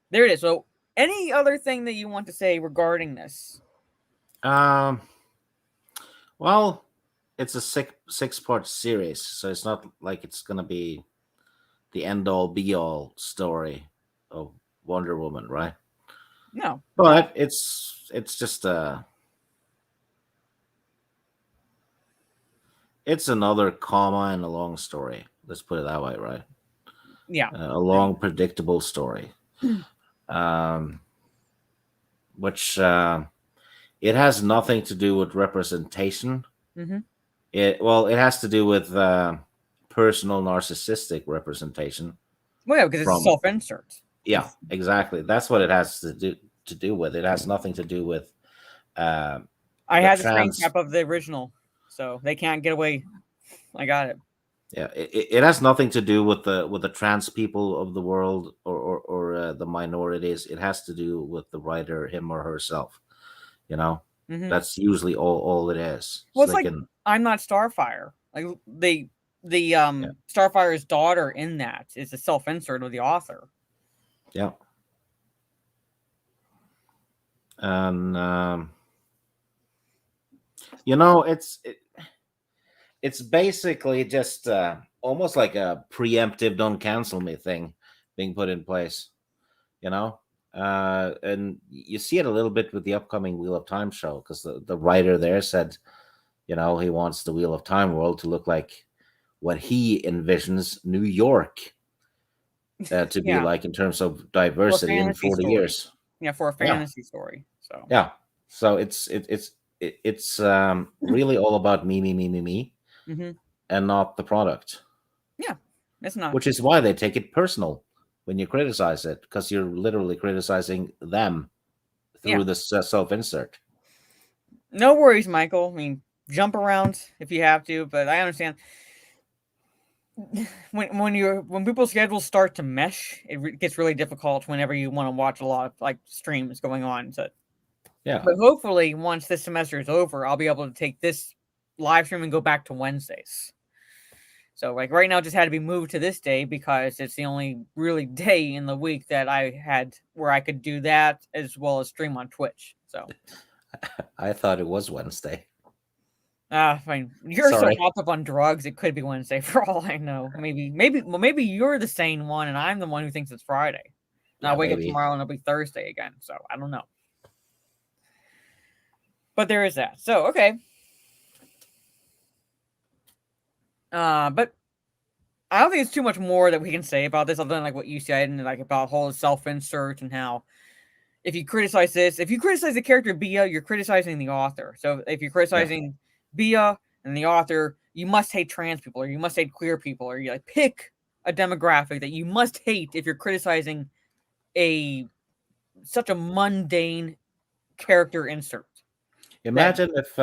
There it is. So any other thing that you want to say regarding this? Well, it's a six-part series, so it's not like it's gonna be the end-all be-all story of Wonder Woman, right? No. But it's just it's another comma in a long story. Let's put it that way, right? Yeah. A long, predictable story. Which it has nothing to do with representation. Mm-hmm. It has to do with personal narcissistic representation. Well, yeah, because it's self-insert. Yeah, exactly. That's what it has to do with. It has nothing to do with. I had the screen cap of the original, so they can't get away. I got it. Yeah, it has nothing to do with the trans people of the world or the minorities. It has to do with the writer, him or herself. You know, that's usually all it is. Well, it's like I'm Not Starfire. Like the Starfire's daughter in that is a self-insert of the author. Yeah. And it's basically just almost like a preemptive "don't cancel me" thing being put in place, and you see it a little bit with the upcoming Wheel of Time show, because the writer there said, he wants the Wheel of Time world to look like what he envisions New York to be like in terms of diversity in 40 years. Yeah, for a fantasy story. So yeah, so it's really all about me, and not the product. Yeah, it's not. Which is why they take it personal when you criticize it, because you're literally criticizing them through the self-insert. No worries, Michael. I mean, jump around if you have to, but I understand. When people's schedules start to mesh, it gets really difficult whenever you want to watch a lot of like streams going on. So yeah, but hopefully once this semester is over, I'll be able to take this live stream and go back to Wednesdays. So like right now, it just had to be moved to this day because it's the only really day in the week that I had where I could do that as well as stream on Twitch. So I thought it was Wednesday. Fine. You're so hopped up on drugs, it could be Wednesday for all I know. Maybe you're the sane one and I'm the one who thinks it's Friday. And I'll wake up tomorrow and it'll be Thursday again. So I don't know. But there is that. So okay. But I don't think it's too much more that we can say about this other than like what you said and like about whole self-insert and how if you criticize the character Bia, you're criticizing the author. So if you're criticizing Bia and the author, you must hate trans people or you must hate queer people or you like pick a demographic that you must hate if you're criticizing such a mundane character insert. Imagine if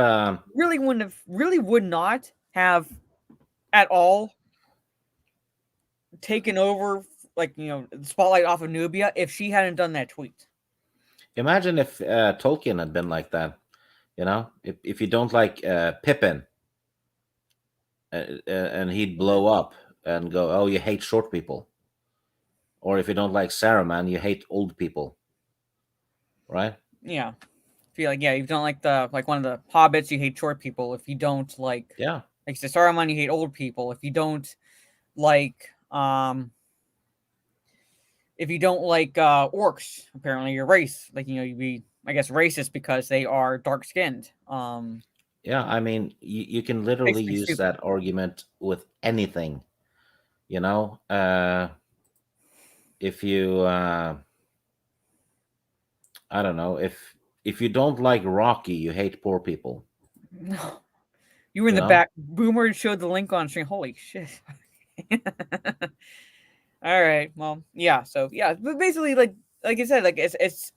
really would not have at all taken over the spotlight off of Nubia if she hadn't done that tweet. Imagine if Tolkien had been like that. You know, if you don't like Pippin, and he'd blow up and go, "Oh, you hate short people," or if you don't like Saruman, you hate old people, right? Yeah. Feel like, yeah, if you don't like one of the hobbits, you hate short people. If you don't like Yeah, Saruman, you hate old people. If you don't like orcs, apparently your race, like, you'd be, I guess, racist because they are dark skinned. yeah. I mean, you can literally Basically use stupid. that argument with anything. You know, if you, I don't know, if you don't like Rocky, you hate poor people. No. You were in You the know, back. Boomer showed the link on stream. Holy shit. All right. Well, yeah. So yeah, but basically, like I said, like it's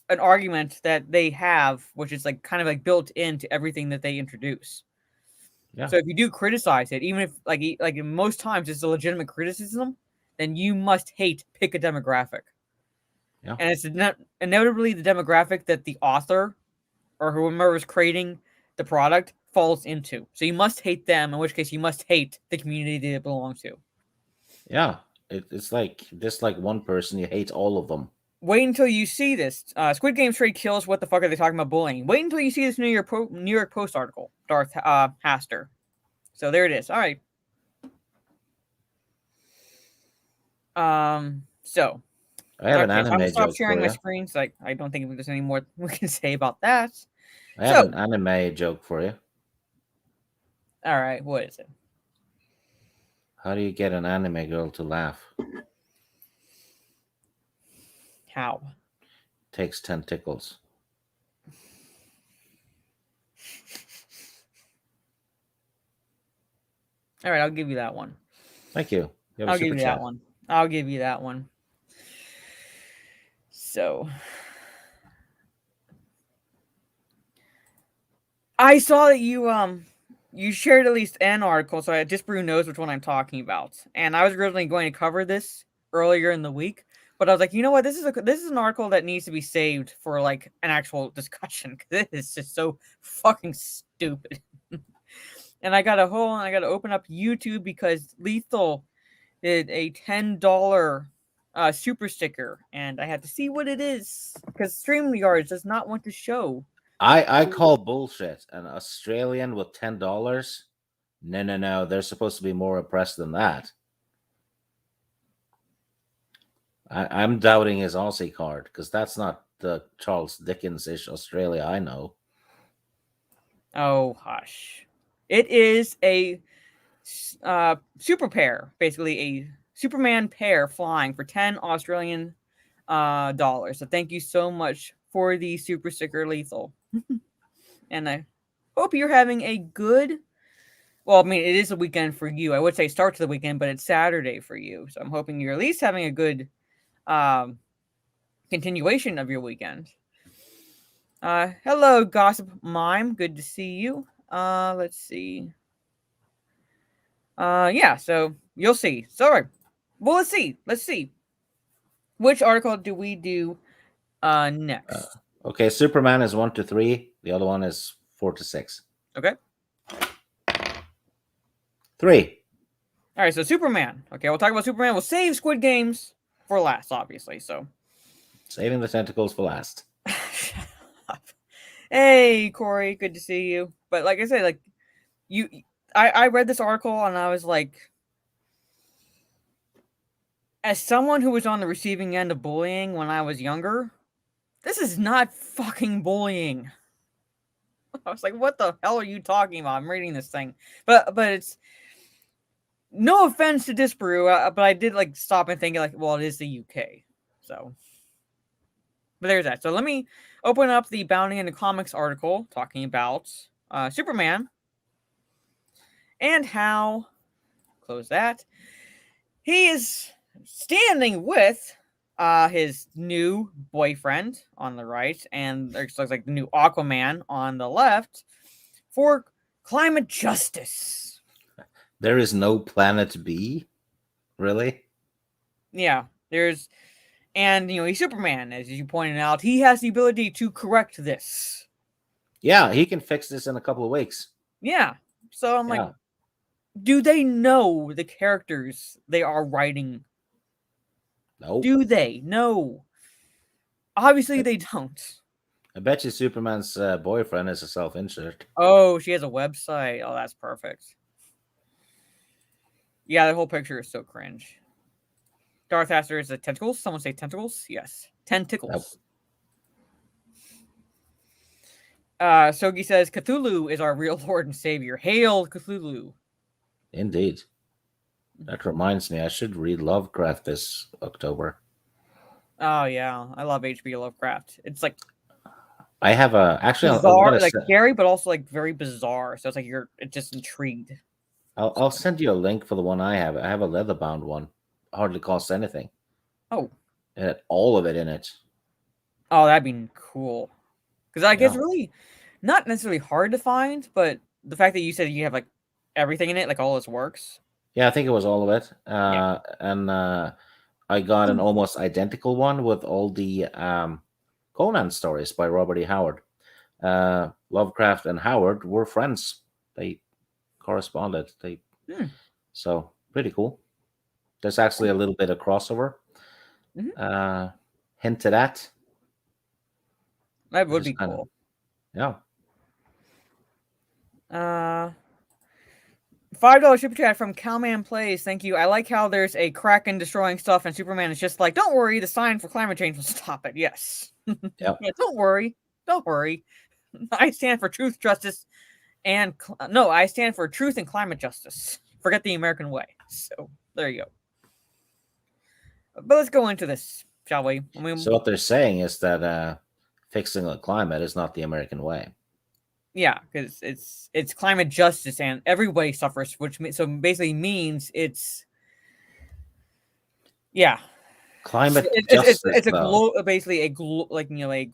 an argument that they have, which is like kind of like built into everything that they introduce. yeah, So if you do criticize it, even if like most times it's a legitimate criticism, then you must pick a demographic, yeah, and it's inevitably the demographic that the author or whomever is creating the product falls into. So you must hate them, in which case you must hate the community they belong to. yeah. It's like just like one person, you hate all of them. Wait until you see this. Squid Game straight kills. What the fuck are they talking about bullying? Wait until you see this New York Post article. Darth Haster. So there it is. All right. So I have an okay. So I'm gonna anime stop joke sharing for my you. screen. So I don't think there's any more we can say about that. I have So an anime joke for you. all right. What is it? How do you get an anime girl to laugh? How? Takes 10 tickles. All right. I'll give you that one. Thank you. You have a I'll give super you that chat. one. I'll give you that one. So I saw that you shared at least an article, so Disbrew knows which one I'm talking about. And I was originally going to cover this earlier in the week, but I was like, you know what, this is an article that needs to be saved for like an actual discussion because it is just so fucking stupid. And I gotta open up YouTube because Lethal did a $10 super sticker, and I had to see what it is because StreamYard does not want to show. I call bullshit. An Australian with $10? No, no, no. They're supposed to be more oppressed than that. I'm doubting his Aussie card because that's not the Charles Dickens-ish Australia I know. Oh, hush. It is a super pair, basically a Superman pair flying for 10 Australian dollars. So thank you so much for the super sticker, Lethal. And I hope you're having a good, well, I mean, it is a weekend for you. I would say start to the weekend, but it's Saturday for you. So I'm hoping you're at least having a good continuation of your weekend. Hello, Gossip Mime. Good to see you. Let's see. Yeah, so you'll see. Sorry. Well, let's see. Let's see. Which article do we do next? Okay, Superman is 1 to 3. The other one is 4 to 6. Okay. 3. All right, so Superman. Okay, we'll talk about Superman. We'll save Squid Games for last, obviously. So, Saving the tentacles for last. shut up. Hey, Corey, good to see you. But like I said, like I read this article and I was like, as someone who was on the receiving end of bullying when I was younger, this is not fucking bullying. I was like, what the hell are you talking about? I'm reading this thing, but it's no offense to Disbrew, but I did like stop and think like, well, it is the UK, so. But there's that. So let me open up the Bounty in the Comics article talking about Superman and how, close that, he is standing with his new boyfriend on the right, and there's looks like the new Aquaman on the left for climate justice. There is no planet B? Really? Yeah, and he's Superman, as you pointed out. He has the ability to correct this. Yeah, he can fix this in a couple of weeks. Yeah. So I'm like, Yeah. do they know the characters they are writing? Nope. Do they? No. Obviously they don't. I bet you Superman's boyfriend is a self-insert. Oh, she has a website. Oh, that's perfect. Yeah, the whole picture is so cringe. Darth Aster is a tentacles. Someone say tentacles? Yes. Tentacles. Sogi says Cthulhu is our real Lord and Savior. Hail Cthulhu. Indeed. That reminds me, I should read Lovecraft this October. Oh yeah, I love H.P. Lovecraft. It's like I have a actually. bizarre, like scary, but also like very bizarre. So it's like you're just intrigued. I'll send you a link for the one I have. I have a leather bound one. Hardly costs anything. Oh, It had all of it in it. oh, that'd be cool. Because I guess Yeah. really not necessarily hard to find, but the fact that you said you have like everything in it, like all its works. Yeah, I think it was all of it. Yeah. And I got an almost identical one with all the Conan stories by Robert E. Howard. Lovecraft and Howard were friends. They corresponded. So pretty cool. There's actually a little bit of crossover. Hinted at. That would be cool. Yeah. $5 super chat from Cowman Plays. Thank you. I like how there's a Kraken destroying stuff, and Superman is just like, "Don't worry, the sign for climate change will stop it." Yes. Yep. Yeah, don't worry. Don't worry. I stand for truth, justice, and no, I stand for truth and climate justice. Forget the American way. So there you go. But let's go into this, shall we? So what they're saying is that fixing the climate is not the American way. Yeah, because it's climate justice and everybody suffers, which so basically means it's climate justice. It's a basically a globalist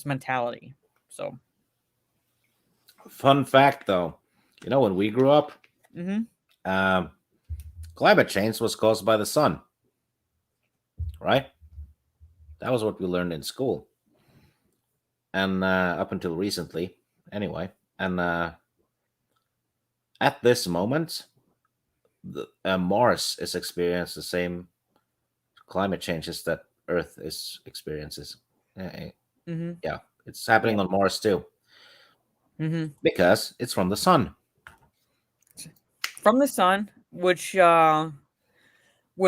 mentality. So, fun fact though, when we grew up, climate change was caused by the sun, right? That was what we learned in school. And up until recently, anyway. And at this moment, Mars is experiencing the same climate changes that Earth experiences. Yeah, it's happening on Mars too. Because it's from the sun. From the sun, which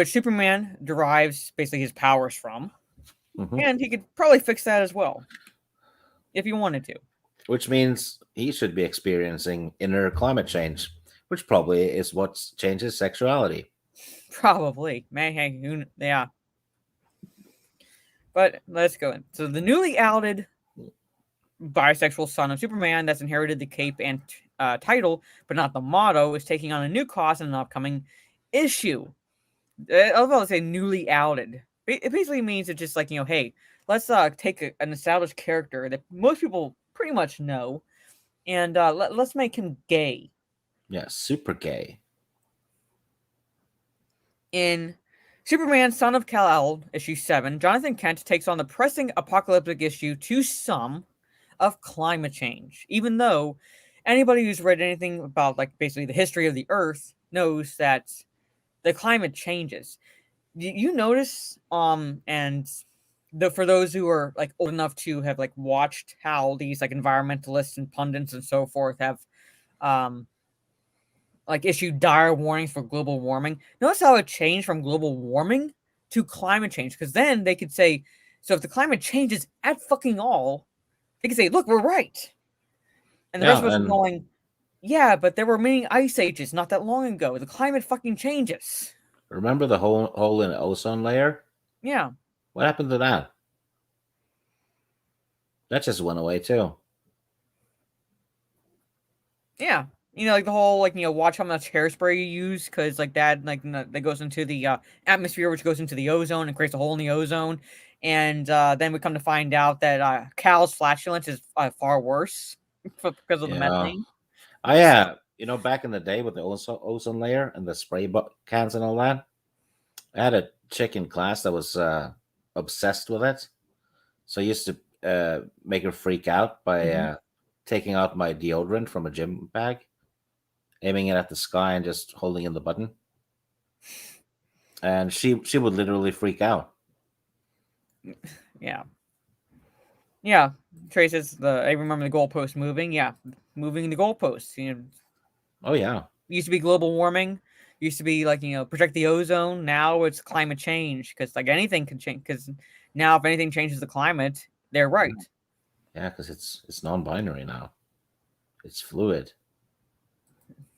Superman derives basically his powers from. And he could probably fix that as well. If he wanted to. Which means he should be experiencing inner climate change, which probably is what changes sexuality. Probably. Man, yeah. But let's go in. So the newly outed bisexual son of Superman that's inherited the cape and title, but not the motto, is taking on a new cause in an upcoming issue. I'll say newly outed. It basically means it's just like, hey, let's take an established character that most people pretty much know, and let's make him gay. Yeah, super gay. In Superman, Son of Kal-El, issue 7, Jonathan Kent takes on the pressing apocalyptic issue to some of climate change, even though anybody who's read anything about basically the history of the Earth knows that the climate changes. You notice, and for those who are old enough to have watched how these environmentalists and pundits and so forth have issued dire warnings for global warming. Notice how it changed from global warming to climate change, because then they could say, so if the climate changes at fucking all, they could say, look, we're right. And the rest of us are going, yeah, but there were many ice ages not that long ago. The climate fucking changes. Remember the hole in the ozone layer? Yeah. What happened to that? That just went away too. Yeah. The whole, watch how much hairspray you use, because, that goes into the atmosphere, which goes into the ozone and creates a hole in the ozone. And then we come to find out that Cal's flatulence is far worse because of the methane. Back in the day with the ozone layer and the spray cans and all that, I had a chick in class that was obsessed with it. So I used to make her freak out by Mhm. taking out my deodorant from a gym bag, aiming it at the sky, and just holding in the button. And she would literally freak out. Yeah. Yeah. Trey says I remember the goalpost moving. Yeah, moving the goalposts. Oh yeah, Used to be global warming. Used to be like protect the ozone. Now it's climate change because like anything can change. Because now if anything changes the climate, they're right. yeah, because it's non-binary now. It's fluid.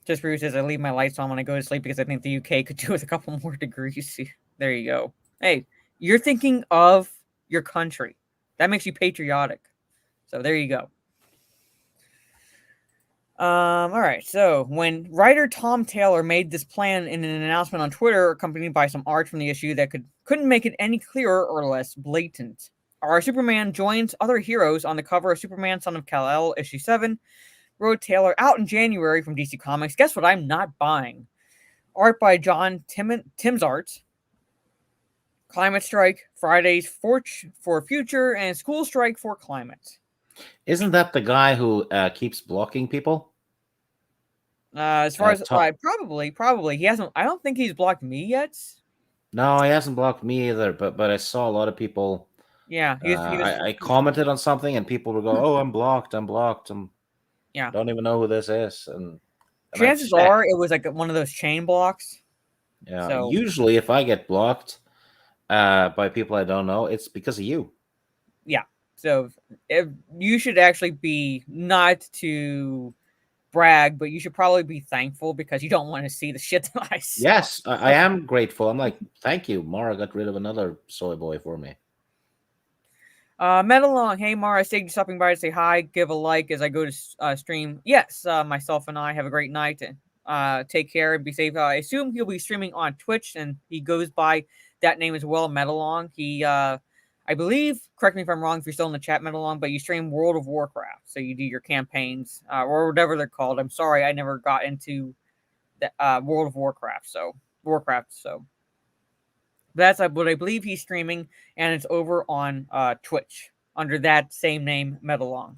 Just Bruce says I leave my lights on when I go to sleep because I think the UK could do with a couple more degrees. There you go. Hey, you're thinking of your country. That makes you patriotic. So there you go. All right. So when writer Tom Taylor made this plan in an announcement on Twitter, accompanied by some art from the issue that couldn't make it any clearer or less blatant. Our Superman joins other heroes on the cover of Superman Son of Kal-El issue 7. Wrote Taylor out in January from DC Comics. Guess what I'm not buying? Art by John Tim's Art. Climate Strike, Fridays for Future, and School Strike for Climate. Isn't that the guy who keeps blocking people? As far as probably he hasn't. I don't think he's blocked me yet. No, he hasn't blocked me either. But I saw a lot of people. Yeah, he was. I commented on something and people would go, "Oh, I'm blocked. I'm blocked. Yeah, don't even know who this is." And I chances checked. are it was like one of those chain blocks. Yeah. So Usually, if I get blocked by people I don't know, it's because of you. yeah. So you should actually be not to brag, but you should probably be thankful because you don't want to see the shit that I saw. Yes, I am grateful. I'm like, thank you. Mara got rid of another soy boy for me. Metalong, hey Mara, I stayed stopping by to say hi, give a like as I go to stream. Yes, myself and I have a great night. Take care and be safe. I assume he'll be streaming on Twitch, and he goes by that name as well, Metalong. He, I believe, correct me if I'm wrong if you're still in the chat, Metalong, but you stream World of Warcraft, so you do your campaigns or whatever they're called. I'm sorry, I never got into the World of Warcraft, so. That's what I believe he's streaming, and it's over on Twitch under that same name, Metalong.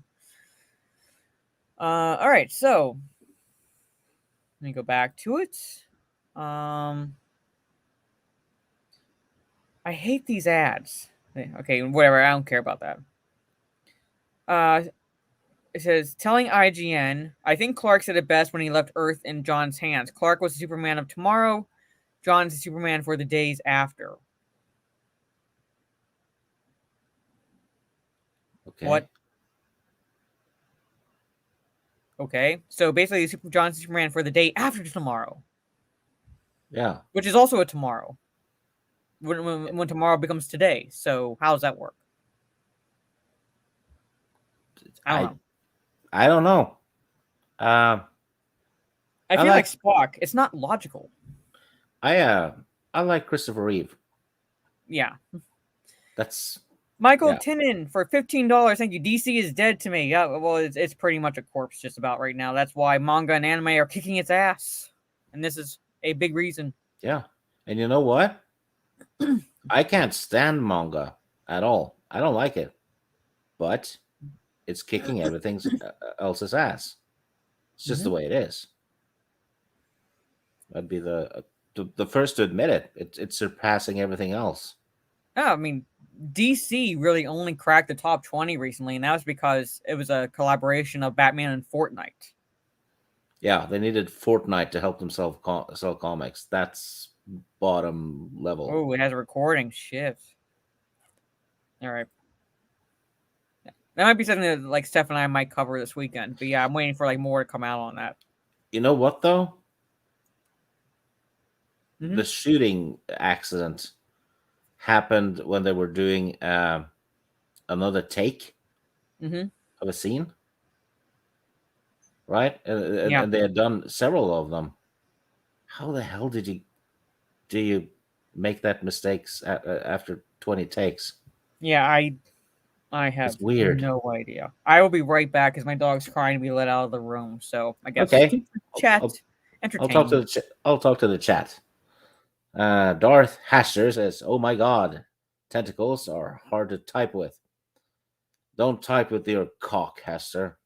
All right, so let me go back to it. I hate these ads. Okay, whatever. I don't care about that. It says, telling IGN, I think Clark said it best when he left Earth in John's hands. Clark was the Superman of tomorrow. John's the Superman for the days after. Okay. What? Okay, so basically, John's Superman for the day after tomorrow. Yeah. Which is also a tomorrow. When tomorrow becomes today. So how does that work? I don't know. I don't know. I feel like Spock. It's not logical. I like Christopher Reeve. Yeah. That's Michael Tinnen for $15. Thank you. DC is dead to me. Yeah, well, it's pretty much a corpse just about right now. That's why manga and anime are kicking its ass, and this is a big reason. Yeah, and you know what? I can't stand manga at all. I don't like it, but it's kicking everything else's ass. It's just the way it is. I'd be the first to admit it. It's surpassing everything else. Oh, I mean, DC really only cracked the top 20 recently, and that was because it was a collaboration of Batman and Fortnite. Yeah, they needed Fortnite to help themselves sell comics. That's bottom level. Oh, it has a recording. Shit. All right. That might be something that like Steph and I might cover this weekend. But yeah, I'm waiting for like more to come out on that. You know what though? Mm-hmm. The shooting accident happened when they were doing another take of a scene, right? And they had done several of them. How the hell do you make that mistakes after 20 takes? Yeah, I have weird. No idea. I will be right back because my dog's crying to be let out of the room. So I guess okay. Chat. I'll talk to the chat. Darth Hasher says, "Oh my God, tentacles are hard to type with." Don't type with your cock, Hester.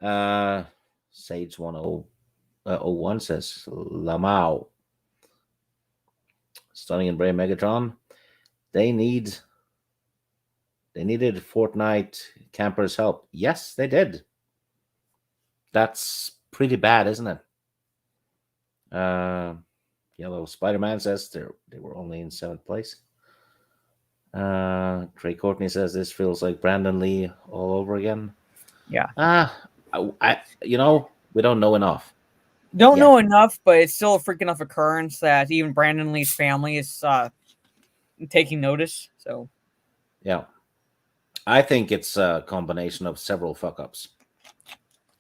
Sage 1001 says Lamau. Stunning and Brave Megatron. They needed Fortnite campers' help. Yes, they did. That's pretty bad, isn't it? Yellow Spider-Man says they were only in 7th place. Trey Courtney says this feels like Brandon Lee all over again. Yeah. We don't know enough. Don't know enough, but it's still a freak enough occurrence that even Brandon Lee's family is taking notice. So, yeah, I think it's a combination of several fuck ups.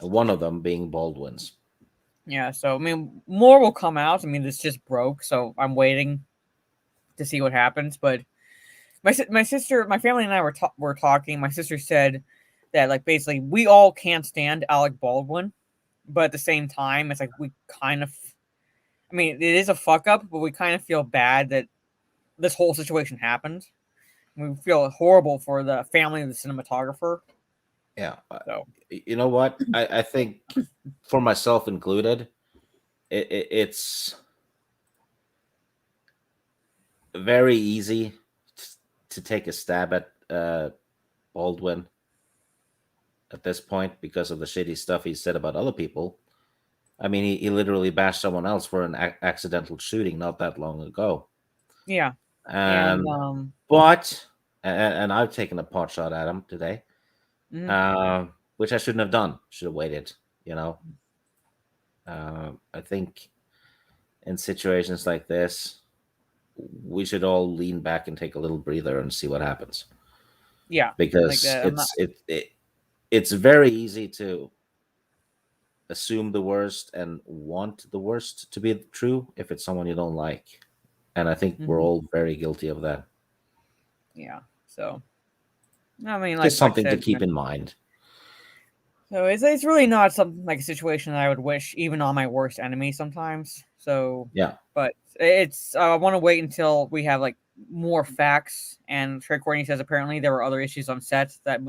One of them being Baldwin's. Yeah, so I mean, more will come out. I mean, this just broke, so I'm waiting to see what happens. But my sister, my family and I were talking. My sister said that like basically we all can't stand Alec Baldwin, but at the same time, it's like we kind of, I mean, it is a fuck up, but we kind of feel bad that this whole situation happened. We feel horrible for the family of the cinematographer. Yeah. So you know what? I think for myself included, it's very easy to take a stab at Baldwin at this point because of the shitty stuff he said about other people. I mean, he literally bashed someone else for an accidental shooting not that long ago. yeah, but I've taken a pot shot at him today, which I shouldn't have done. Should have waited. I think in situations like this, we should all lean back and take a little breather and see what happens. Yeah, because it's very easy to assume the worst and want the worst to be true if it's someone you don't like, and I think we're all very guilty of that. Yeah, so I mean, just something to keep in mind. So it's really not something like a situation that I would wish even on my worst enemy sometimes. So yeah, but it's I want to wait until we have like more facts. And Trey Courtney says apparently there were other issues on set that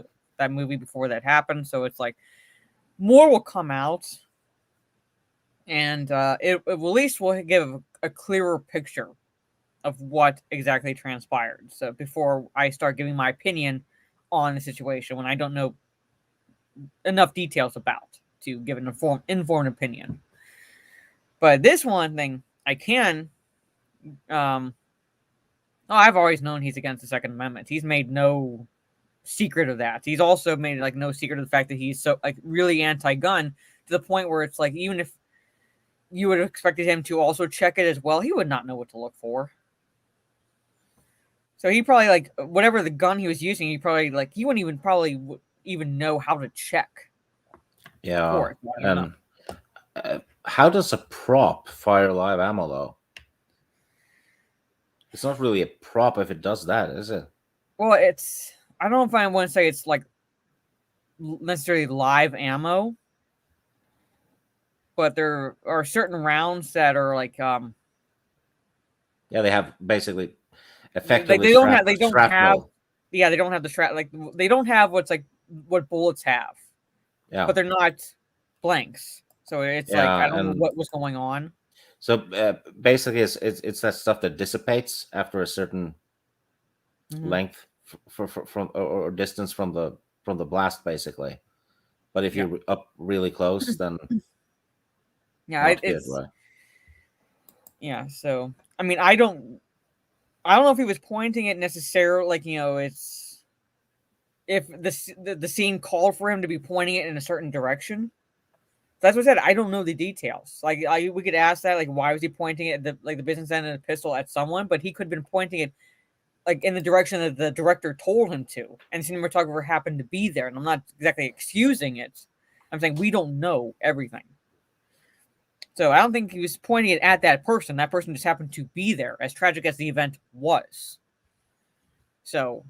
movie before that happened. So it's like more will come out, and it at least will give a clearer picture of what exactly transpired. So before I start giving my opinion on the situation when I don't know enough details about to give an informed opinion. But this one thing I can I've always known he's against the Second Amendment. He's made no secret of that. He's also made like no secret of the fact that he's so like really anti-gun to the point where it's like even if you would have expected him to also check it as well, he would not know what to look for. So he probably like whatever the gun he was using, he probably like he wouldn't even know how to check. Yeah, and how does a prop fire live ammo though? It's not really a prop if it does that, is it? Well, it's I don't know if I want to say it's like necessarily live ammo, but there are certain rounds that are like yeah, they have basically effectively they don't have what's like what bullets have. Yeah, but they're not blanks. So it's like I don't know what was going on. So basically, it's that stuff that dissipates after a certain length from or distance from the blast, basically. But if you're up really close, then it's right? Yeah. So I mean, I don't know if he was pointing it necessarily. Like it's if the scene called for him to be pointing it in a certain direction. That's what I said. I don't know the details. Like we could ask that, like, why was he pointing it at the business end of the pistol at someone? But he could have been pointing it like in the direction that the director told him to, and the cinematographer happened to be there. And I'm not exactly excusing it. I'm saying we don't know everything. So I don't think he was pointing it at that person. That person just happened to be there, as tragic as the event was. So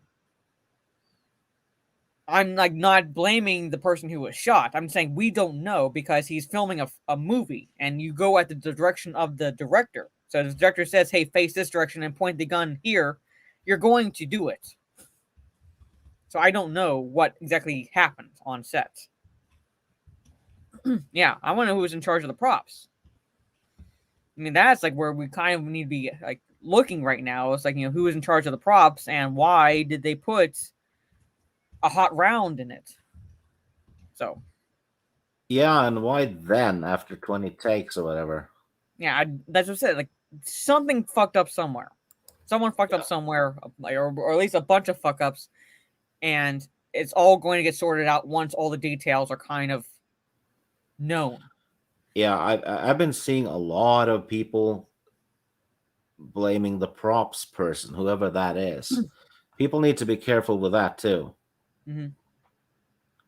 I'm like not blaming the person who was shot. I'm saying we don't know because he's filming a movie and you go at the direction of the director. So the director says, hey, face this direction and point the gun here. You're going to do it. So I don't know what exactly happened on set. Yeah, I want to know who was in charge of the props. I mean, that's like where we kind of need to be like looking right now. It's like, who is in charge of the props and why did they put a hot round in it? So Yeah, and why then after 20 takes or whatever? yeah, that's what I said. Like something fucked up somewhere. Someone fucked up Yeah. somewhere, like, or at least a bunch of fuck ups, and it's all going to get sorted out once all the details are kind of known. Yeah, I've been seeing a lot of people blaming the props person, whoever that is. People need to be careful with that too, Mm-hmm.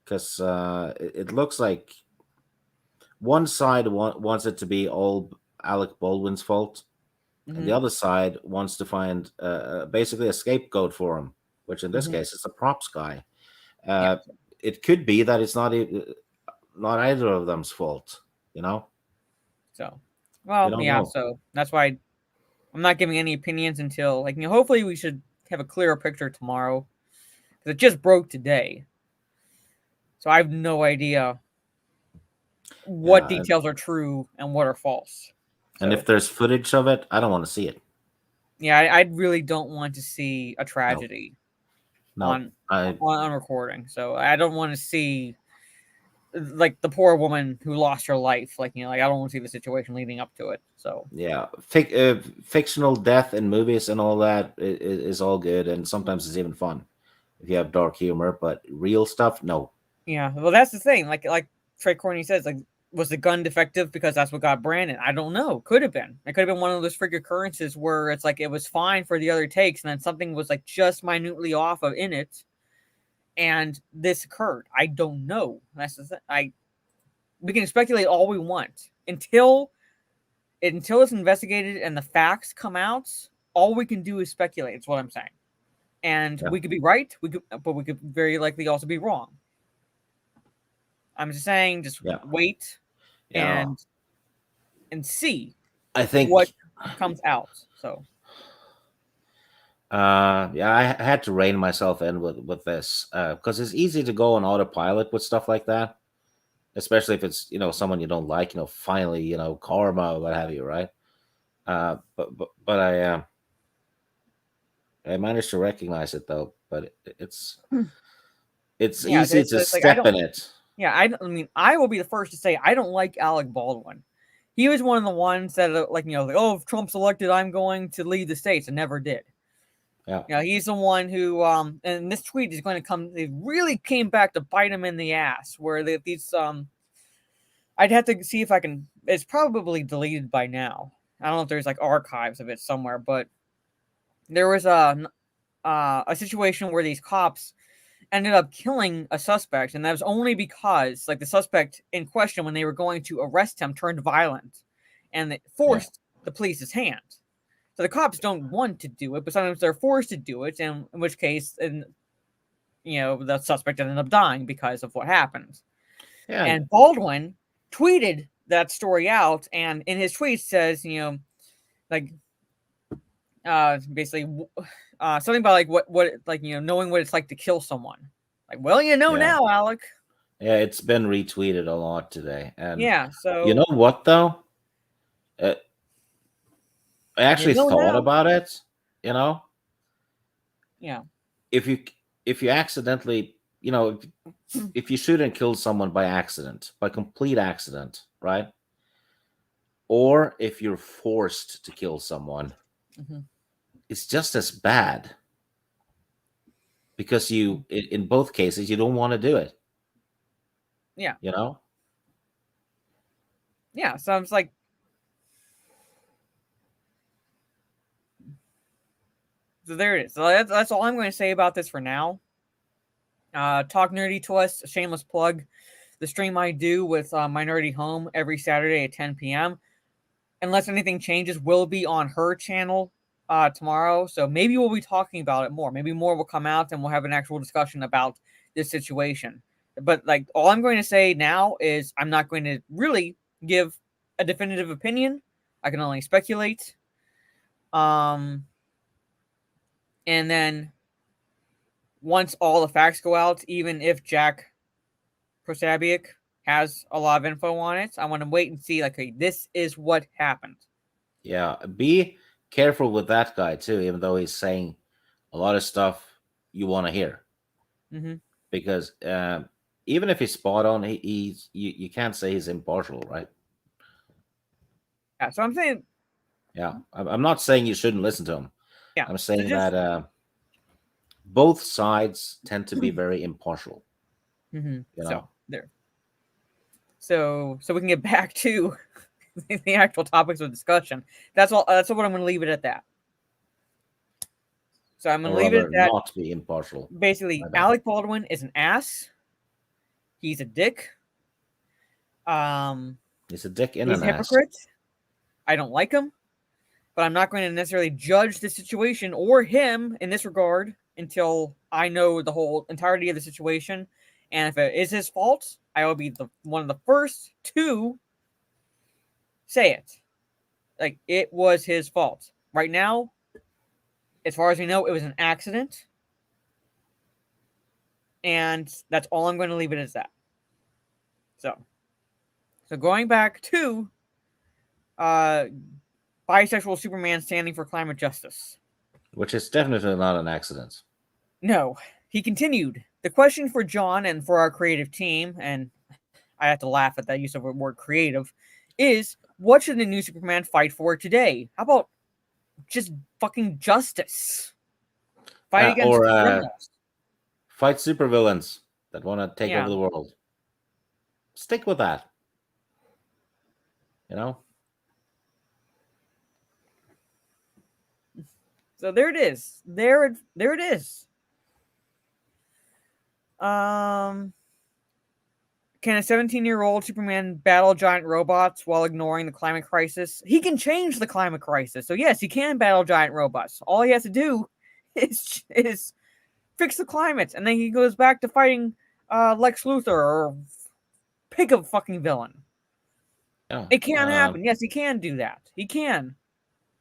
because it looks like one side wants it to be all Alec Baldwin's fault, and Mm-hmm. the other side wants to find basically a scapegoat for him, which in this Mm-hmm. case is the props guy. Yeah. Uh, it could be that it's not either of them's fault. You know, So, you well, don't yeah. know. So that's why I'm not giving any opinions until like hopefully we should have a clearer picture tomorrow because it just broke today. So I have no idea what Yeah, details are true and what are false. and if So there's footage of it, I don't want to see it. yeah, I really don't want to see a No, tragedy no, on I on recording. So I don't want to see like the poor woman who lost her life. Like like I don't want to see the situation leading up to it. So yeah, fictional death in movies and all that is all good, and sometimes it's even fun if you have dark humor. But real stuff, no. yeah, well that's the thing. Like Trey Corney says, like was the gun defective because that's what got Brandon? I don't know. Could have been. It could have been one of those freak occurrences where it's like it was fine for the other takes, and then something was like just minutely off of in it, and this occurred. I don't know. That's the thing. We can speculate all we want until it's investigated and the facts come out. All we can do is speculate. It's what I'm saying, and Yeah, we could be right. But we could very likely also be wrong. I'm just saying, just yeah, wait yeah. and see I what think, comes out. So yeah, I had to rein myself in with this because it's easy to go on autopilot with stuff like that, especially if it's someone you don't like. Finally, karma or what have you, right? But I managed to recognize it though. But it's yeah, easy to it's like I step don't. in it. Yeah, I mean, I will be the first to say I don't like Alec Baldwin. He was one of the ones that like oh, if Trump's elected, I'm going to lead the states, and never did. Yeah, He's the one who and this tweet is going to come. It really came back to bite him in the ass. Where these I'd have to see if I can. It's probably deleted by now. I don't know if there's like archives of it somewhere, but there was a situation where these cops ended up killing a suspect, and that was only because like the suspect in question, when they were going to arrest him, turned violent, and it yeah, forced the police's hand. So the cops don't want to do it, but sometimes they're forced to do it, and in which case, and the suspect ended up dying because of what happened. yeah. And Baldwin tweeted that story out, and in his tweet says, like basically something about like what like knowing what it's like to kill someone. Like, well, Yeah. now, Alec. Yeah, it's been retweeted a lot today. And Yeah, you so know what though? Uh, I actually thought now. about it, you know, Yeah. if you if you accidentally, if you shoot and kill someone by accident, by complete accident, right? Or if you're forced to kill someone, Mhm. it's just as bad because in both cases you don't want to do it, Yeah. you know? Yeah. So I was like, so there it is. So that's all I'm going to say about this for now. Talk nerdy to us. A shameless plug. The stream I do with Minority Home every Saturday at 10 p.m. Unless anything changes, will be on her channel tomorrow. So maybe we'll be talking about it more. Maybe more will come out and we'll have an actual discussion about this situation. But like all I'm going to say now is I'm not going to really give a definitive opinion. I can only speculate. And then once all the facts go out, even if Jack Prosabiak has a lot of info on it, I want to wait and see, like, okay, this is what happened. Yeah, be careful with that guy too, even though he's saying a lot of stuff you want to hear. Mm-hmm. Because even if he's spot on, you can't say he's impartial, right? Yeah, so I'm saying, Yeah, I'm not saying you shouldn't listen to him. yeah, I'm so saying just, that both sides tend to be very impartial. mm-hmm. You So know, there. So we can get back to the actual topics of discussion. That's all. That's what I'm going to leave it at that. So I'm going or to leave it at rather, that. not be impartial. Basically, My bad. Alec Baldwin is an ass. He's a dick. He's a dick in He's an a ass. hypocrite. I don't like him, but I'm not going to necessarily judge the situation or him in this regard until I know the whole entirety of the situation. And if it is his fault, I will be one of the first to say it. Like, it was his fault. Right now, as far as we know, it was an accident. And that's all I'm going to leave it as that. So going back to bisexual Superman standing for climate justice. Which is definitely not an accident. No, he continued. The question for John and for our creative team, and I have to laugh at that use of the word creative, is what should the new Superman fight for today? How about just fucking justice? Fight against Or criminals. fight supervillains that want to take over Yeah. the world. Stick with that. You know? So there it is. There it is. Can a 17-year-old Superman battle giant robots while ignoring the climate crisis? He can change the climate crisis. So yes, he can battle giant robots. All he has to do is fix the climate, and then he goes back to fighting Lex Luthor or pick a fucking villain. Yeah. It can happen. Yes, he can do that. He can.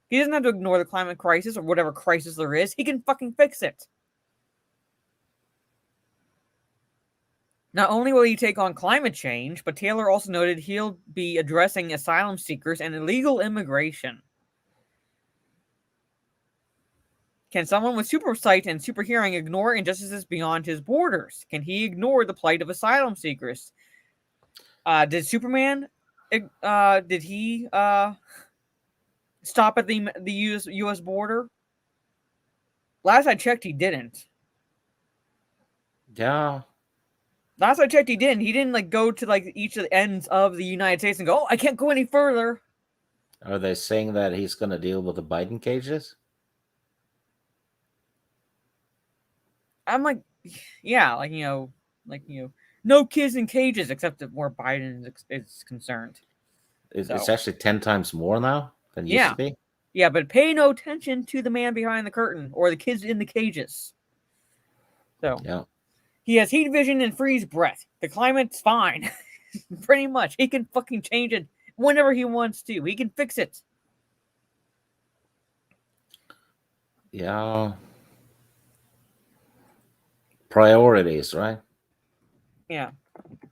He doesn't have to ignore the climate crisis or whatever crisis there is. He can fucking fix it. Not only will he take on climate change, but Taylor also noted he'll be addressing asylum seekers and illegal immigration. Can someone with super sight and super hearing ignore injustices beyond his borders? Can he ignore the plight of asylum seekers? Did Superman? Did he stop at the U.S. border? Last I checked, he didn't. Yeah. Last I checked, he didn't. He didn't like go to like each of the ends of the United States and go, "Oh, I can't go any further." Are they saying that he's going to deal with the Biden cages? I'm like, yeah, no kids in cages except where Biden is concerned. It's actually 10 times more now than used Yeah, to be. yeah, but pay no attention to the man behind the curtain or the kids in the cages. So Yeah. he has heat vision and freeze breath. The climate's fine, pretty much. He can fucking change it whenever he wants to. He can fix it. Yeah. Priorities, right? Yeah,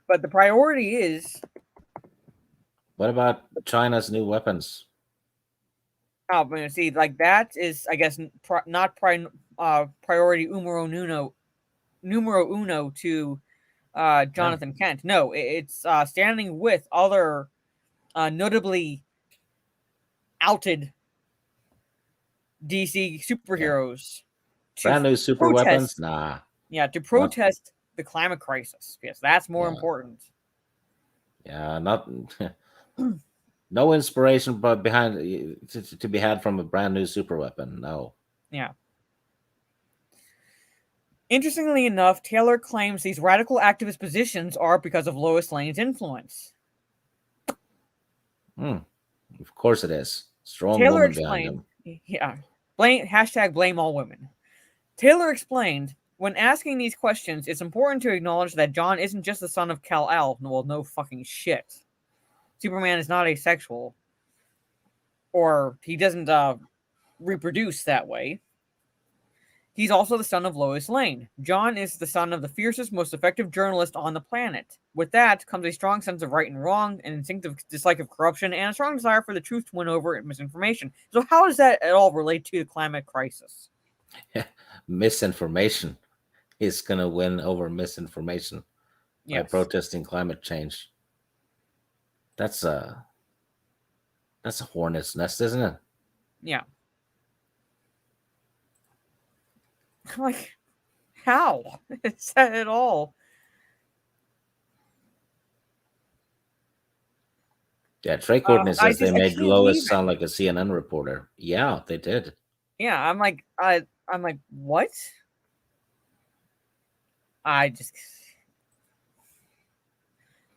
but the priority is. What about China's new weapons? Oh, but see, like that is, I guess, not priority numero uno to Jonathan Kent. No, it's standing with other notably outed DC superheroes to Brand new super weapons? Nah. Yeah, to protest the climate crisis. Yes, that's more important. Yeah, not no inspiration, but behind to be had from a brand new super weapon. No. Yeah. Interestingly enough, Taylor claims these radical activist positions are because of Lois Lane's influence. Of course it is. Strong Taylor woman behind explained, him. yeah, blame all women. Taylor explained, when asking these questions, it's important to acknowledge that John isn't just the son of Kal-El. Well, no fucking shit. Superman is not asexual. Or he doesn't reproduce that way. He's also the son of Lois Lane. John is the son of the fiercest, most effective journalist on the planet. With that comes a strong sense of right and wrong, an instinctive dislike of corruption, and a strong desire for the truth to win over misinformation. So how does that at all relate to the climate crisis? Misinformation is going to win over misinformation by Yes. protesting climate change. That's a hornet's nest, isn't it? Yeah. Like, how is that at all? Yeah, Trey Courtney says they I made can't believe Lois it. sound like a CNN reporter. Yeah, they did. Yeah, I'm like, what? I just.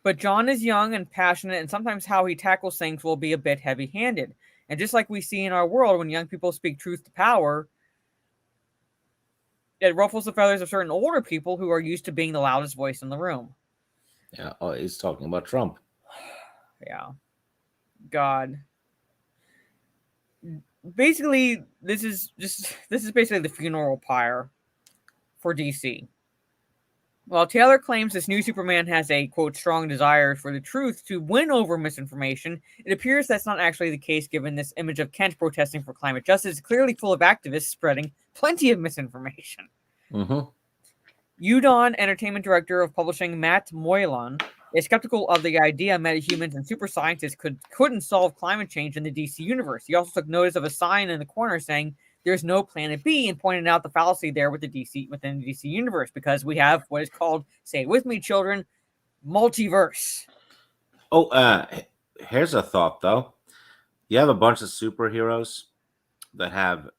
But John is young and passionate, and sometimes how he tackles things will be a bit heavy-handed. And just like we see in our world, when young people speak truth to power, it ruffles the feathers of certain older people who are used to being the loudest voice in the room. Yeah. Oh, he's talking about Trump. Yeah. God. Basically, this is basically the funeral pyre for DC. While Taylor claims this new Superman has a, quote, strong desire for the truth to win over misinformation, it appears that's not actually the case given this image of Kent protesting for climate justice is clearly full of activists spreading plenty of misinformation. Mm-hmm. Udon entertainment director of publishing Matt Moylan is skeptical of the idea metahumans and super scientists couldn't solve climate change in the DC universe. He also took notice of a sign in the corner saying there's no planet B and pointed out the fallacy there with within the DC universe because we have what is called, say it with me, children, multiverse. Oh, here's a thought though. You have a bunch of superheroes that have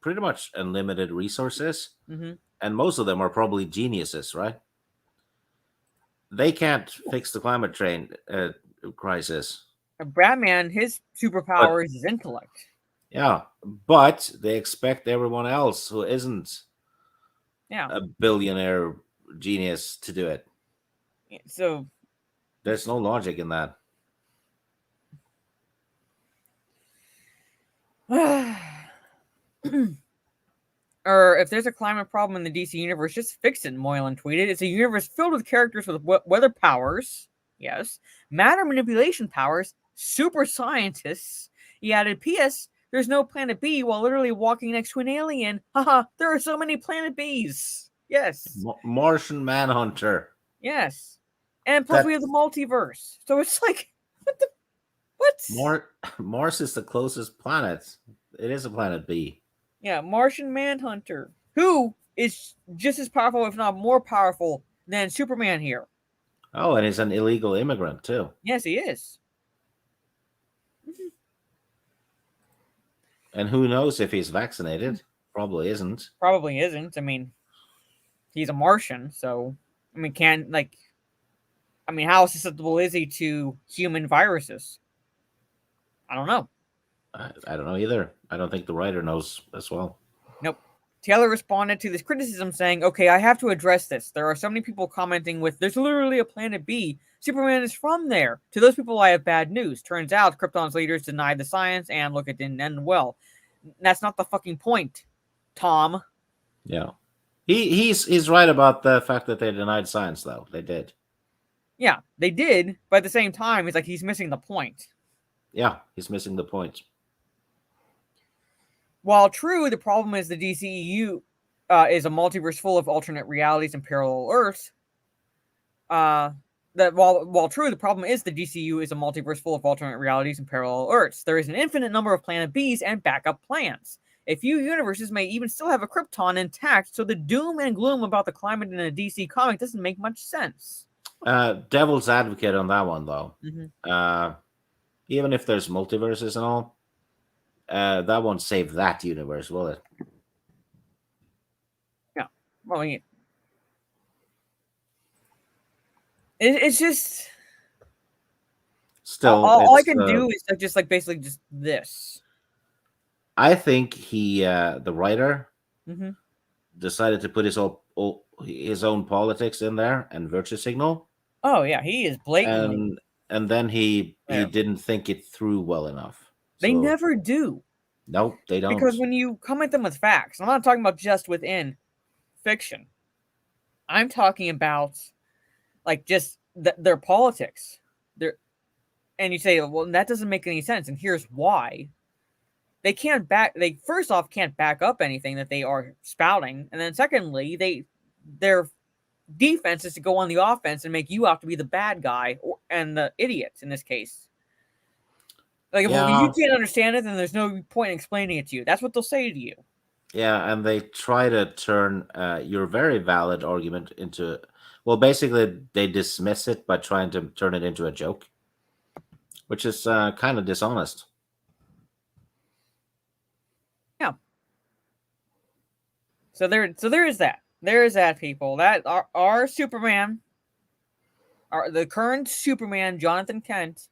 pretty much unlimited resources, Mm-hmm. and most of them are probably geniuses, right? They can't fix the climate change crisis. Batman, his But superpower is his intellect. yeah, but they expect everyone else who isn't Yeah. a billionaire genius to do it. So There's no logic in that. or if there's a climate problem in the DC universe, just fix it, Moylan tweeted. It's a universe filled with characters with weather powers, yes, matter manipulation powers, super scientists. He added, P.S. There's no planet B while literally walking next to an alien. Haha, there are so many planet Bs. Yes. Martian Manhunter. Yes. And plus we have That the multiverse. So it's like, what? Mars is the closest planet. It is a planet B. Yeah, Martian Manhunter, who is just as powerful, if not more powerful, than Superman here. Oh, and he's an illegal immigrant too. Yes, he is. And who knows if he's vaccinated? Probably isn't. Probably isn't. I mean, he's a Martian, so I mean, how susceptible is he to human viruses? I don't know. I don't know either. I don't think the writer knows as well. Nope. Taylor responded to this criticism saying, okay, I have to address this. There are so many people commenting with, there's literally a planet B. Superman is from there. To those people, I have bad news. Turns out Krypton's leaders denied the science and look, it didn't end well. That's not the fucking point, Tom. Yeah. He's right about the fact that they denied science, though. They did. Yeah, they did, but at the same time, it's like he's missing the point. Yeah, he's missing the point. While true, the problem is the DCEU is a multiverse full of alternate realities and parallel Earths. While true, the problem is the DCU is a multiverse full of alternate realities and parallel Earths. There is an infinite number of Planet Bs and backup plans. A few universes may even still have a Krypton intact, so the doom and gloom about the climate in a DC comic doesn't make much sense. Devil's advocate on that one, though. Mm-hmm. Even if there's multiverses and all, that won't save that universe, will it? Yeah. Well, yeah. It's just still all I can do is just like basically just this. I think the writer, mm-hmm. decided to put his own politics in there and virtue signal. Oh yeah, he is blatantly. And then he didn't think it through well enough. They never do. Nope, they don't. Because when you come at them with facts, I'm not talking about just within fiction. I'm talking about like just their politics. And you say, well, that doesn't make any sense, and here's why. They first off can't back up anything that they are spouting, and then secondly, their defense is to go on the offense and make you out to be the bad guy and the idiot in this case. Like, if you can't understand it, then there's no point in explaining it to you. That's what they'll say to you. Yeah, and they try to turn your very valid argument into, well, basically they dismiss it by trying to turn it into a joke, which is kind of dishonest. Yeah. So there is that. There is that, people. That our Superman, the current Superman, Jonathan Kent,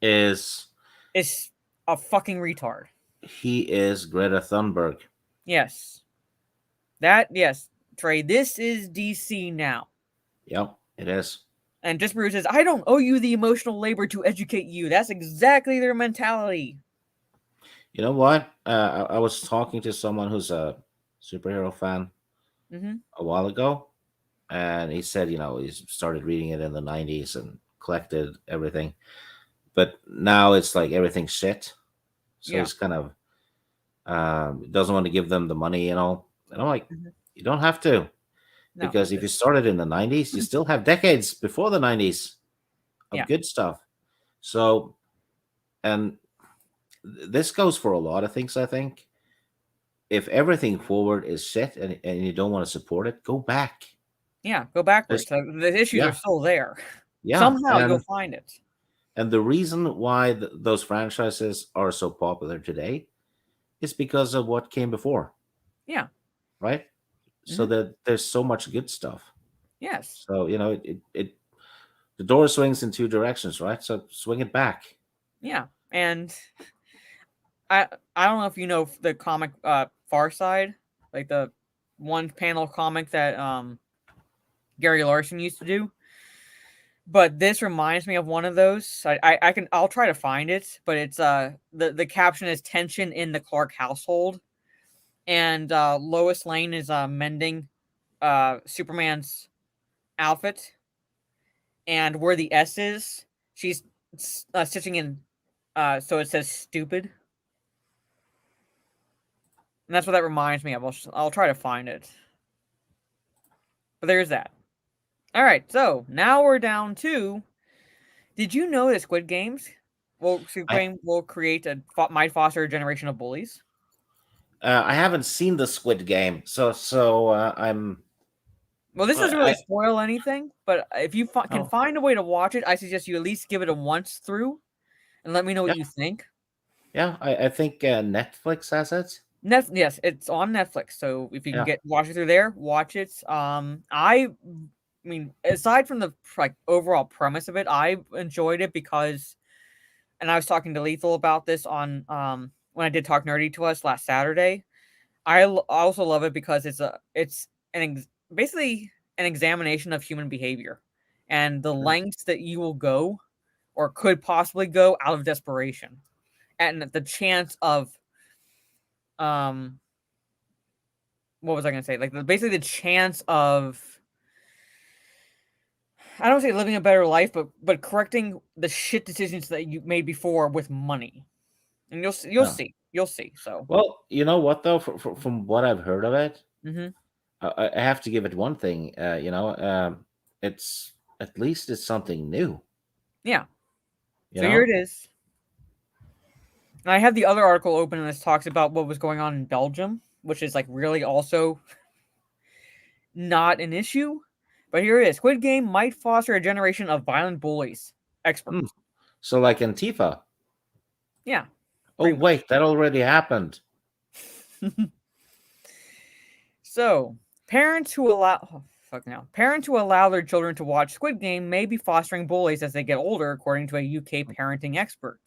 is a fucking retard. He is Greta Thunberg. Yes. Yes, Trey, this is DC now. Yep, it is. And Just Bruce says, I don't owe you the emotional labor to educate you. That's exactly their mentality. You know what? I was talking to someone who's a superhero fan a while ago, and he said, he started reading it in the 90s and collected everything. But now it's like everything's shit. So he's kind of doesn't want to give them the money, And I'm like, you don't have to. No, because if you started in the 90s, you still have decades before the 90s of good stuff. So, and this goes for a lot of things, I think. If everything forward is shit and you don't want to support it, go back. Yeah, go backwards. The issues are still there. Yeah. Somehow you'll find it. And the reason why those franchises are so popular today is because of what came before. Yeah. Right? So that there's so much good stuff. Yes. So, the door swings in two directions, right? So swing it back. Yeah. And I don't know if you know the comic Far Side, like the one panel comic that Gary Larson used to do. But this reminds me of one of those. I'll try to find it, but it's the caption is tension in the Clark household. And Lois Lane is mending Superman's outfit. And where the S is, she's stitching in so it says stupid. And that's what that reminds me of. I'll try to find it. But there's that. All right, so now we're down to, did you know that Squid Games will create might foster a generation of bullies? I haven't seen the Squid Game, so I'm. Well, this doesn't really spoil anything, but if you can find a way to watch it, I suggest you at least give it a once through, and let me know what you think. Yeah, I think Netflix has it. Yes, it's on Netflix. So if you can watch it through there, watch it. I mean, aside from the overall premise of it, I enjoyed it because, and I was talking to Lethal about this on when I did Talk Nerdy to Us last Saturday. I also love it because it's basically an examination of human behavior and the lengths that you will go or could possibly go out of desperation, and the chance of what was I going to say? Like basically the chance of, I don't say living a better life, but correcting the shit decisions that you made before with money, and you'll see. So, well, you know what though, from what I've heard of it, I have to give it one thing. It's at least it's something new. Yeah. So here it is. And I have the other article open, and this talks about what was going on in Belgium, which is like really also not an issue. But here it is. Squid Game might foster a generation of violent bullies. Experts. So like Antifa. Yeah. Oh, wait, that already happened. So, parents who allow their children to watch Squid Game may be fostering bullies as they get older, according to a UK parenting expert.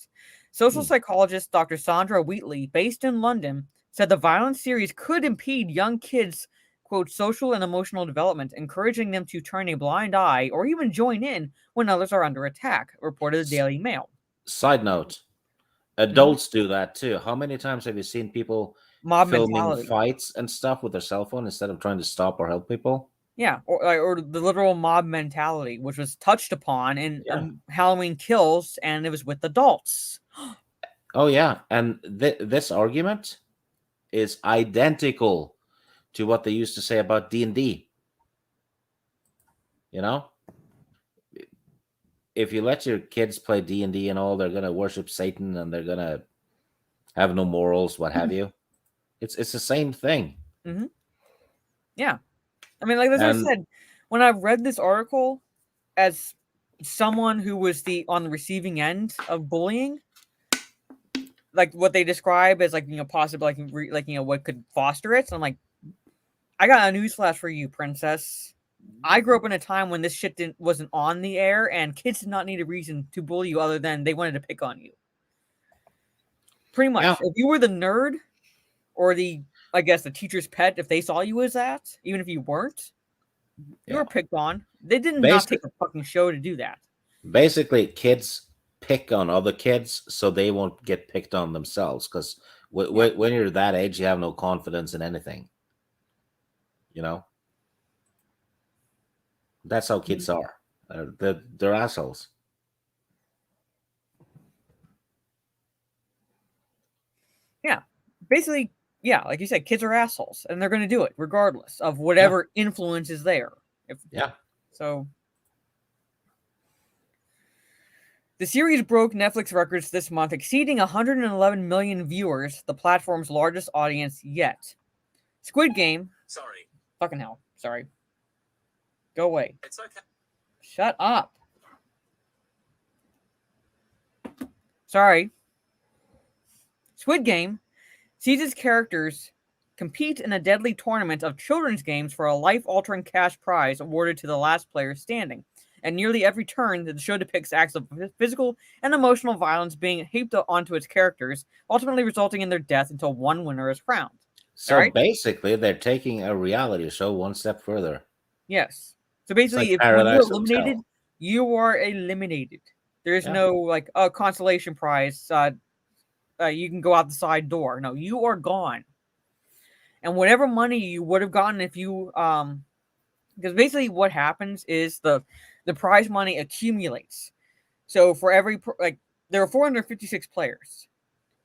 Social psychologist Dr. Sandra Wheatley, based in London, said the violent series could impede young kids' quote, social and emotional development, encouraging them to turn a blind eye or even join in when others are under attack, reported the Daily Mail. Side note, Adults do that too. How many times have you seen people Mob filming mentality. fights and stuff with their cell phone instead of trying to stop or help people? Yeah, or the literal mob mentality, which was touched upon in Yeah. Halloween Kills, and it was with adults. Oh yeah, and this argument is identical to what they used to say about D&D. You know, if you let your kids play D&D and all, they're gonna worship Satan and they're gonna have no morals, what have you. It's the same thing. Mm-hmm. Yeah, I mean, like as I And said, when I read this article, as someone who was on the receiving end of bullying, like what they describe as like possibly like what could foster it. So I'm like, I got a newsflash for you, princess. I grew up in a time when this shit wasn't on the air, and kids did not need a reason to bully you other than they wanted to pick on you. Pretty much, yeah, if you were the nerd or I guess the teacher's pet, if they saw you as that, even if you weren't, you were picked on. They did not take basically, a fucking show to do that. basically, kids pick on other kids so they won't get picked on themselves. Because when you're that age, you have no confidence in anything. You know, that's how kids are. They're assholes. Yeah, basically, yeah, like you said, kids are assholes, and they're going to do it regardless of Yeah, whatever influence is there. yeah. So, the series broke Netflix records this month, exceeding 111 million viewers, the platform's largest audience yet. Squid Game. Sorry. Fucking hell. Sorry. Go away. It's okay. Shut up. Sorry. Squid Game sees its characters compete in a deadly tournament of children's games for a life-altering cash prize awarded to the last player standing. And nearly every turn, the show depicts acts of physical and emotional violence being heaped onto its characters, ultimately resulting in their death until one winner is crowned. So right? basically, they're taking a reality show one step further. Yes. So It's basically, like when you're Paradise eliminated, Hotel. you are eliminated. There is Yeah. no like a consolation prize. You can go out the side door. No, you are gone. And whatever money you would have gotten if you because basically what happens is the prize money accumulates. So for every there are 456 players,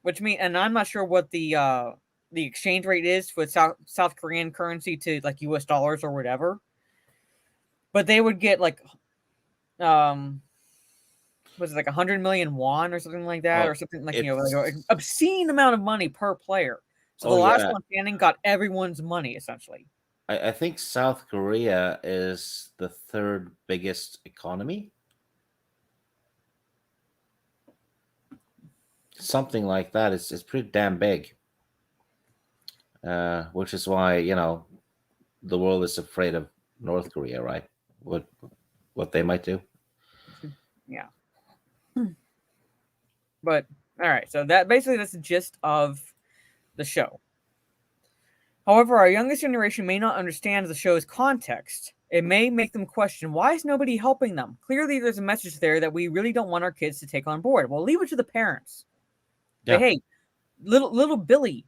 which means, and I'm not sure what the exchange rate is with South Korean currency to like US dollars or whatever. But they would get like was it like 100 million won or something like that, Oh, or something like it's like an obscene amount of money per player. So the last yeah. one standing got everyone's money essentially. I think South Korea is the third biggest economy. Something like that. It's pretty damn big. Which is why the world is afraid of North Korea, right? What they might do. Yeah. But all right, so that's the gist of the show. However, our youngest generation may not understand the show's context. It may make them question, why is nobody helping them? Clearly, there's a message there that we really don't want our kids to take on board. Well, leave it to the parents. Say, Yeah. hey, little Billy,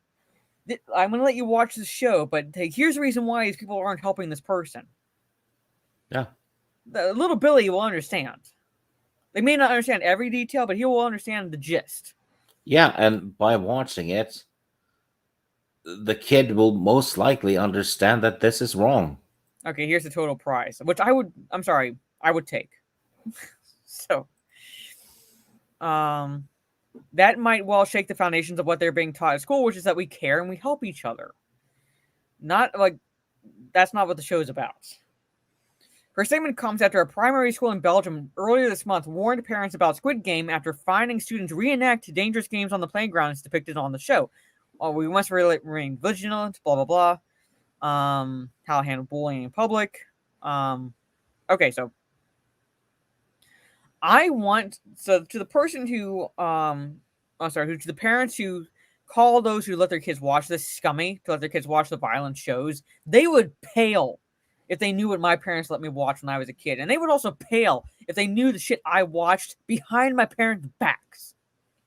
I'm going to let you watch this show, but hey, here's the reason why these people aren't helping this person. Yeah. The little Billy will understand. They may not understand every detail, but he will understand the gist. Yeah, and by watching it, the kid will most likely understand that this is wrong. Okay, here's the total prize, which I would take. So, that might well shake the foundations of what they're being taught at school, which is that we care and we help each other. Not like that's not what the show's about. Her statement comes after a primary school in Belgium earlier this month warned parents about Squid Game after finding students reenact dangerous games on the playground as depicted on the show. Well, we must remain vigilant, blah, blah, blah. How to handle bullying in public. Okay, so to the person who, to the parents who call those who let their kids watch this scummy, to let their kids watch the violent shows, they would pale if they knew what my parents let me watch when I was a kid. And they would also pale if they knew the shit I watched behind my parents' backs.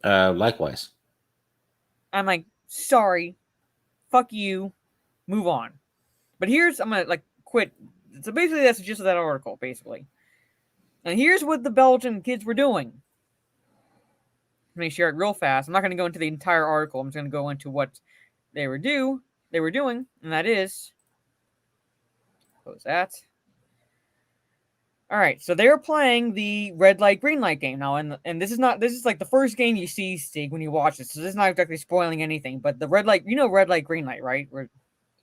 Likewise. I'm like, sorry, fuck you, move on. But I'm gonna like quit. So basically, that's the gist of that article, basically. And here's what the Belgian kids were doing. Let me share it real fast. I'm not gonna go into the entire article. I'm just gonna go into what they were doing, and that is, what was that? All right, so they were playing the red light, green light game now, and this is like the first game you see, Stig, when you watch this. So this is not exactly spoiling anything, but the red light, red light, green light, right? Where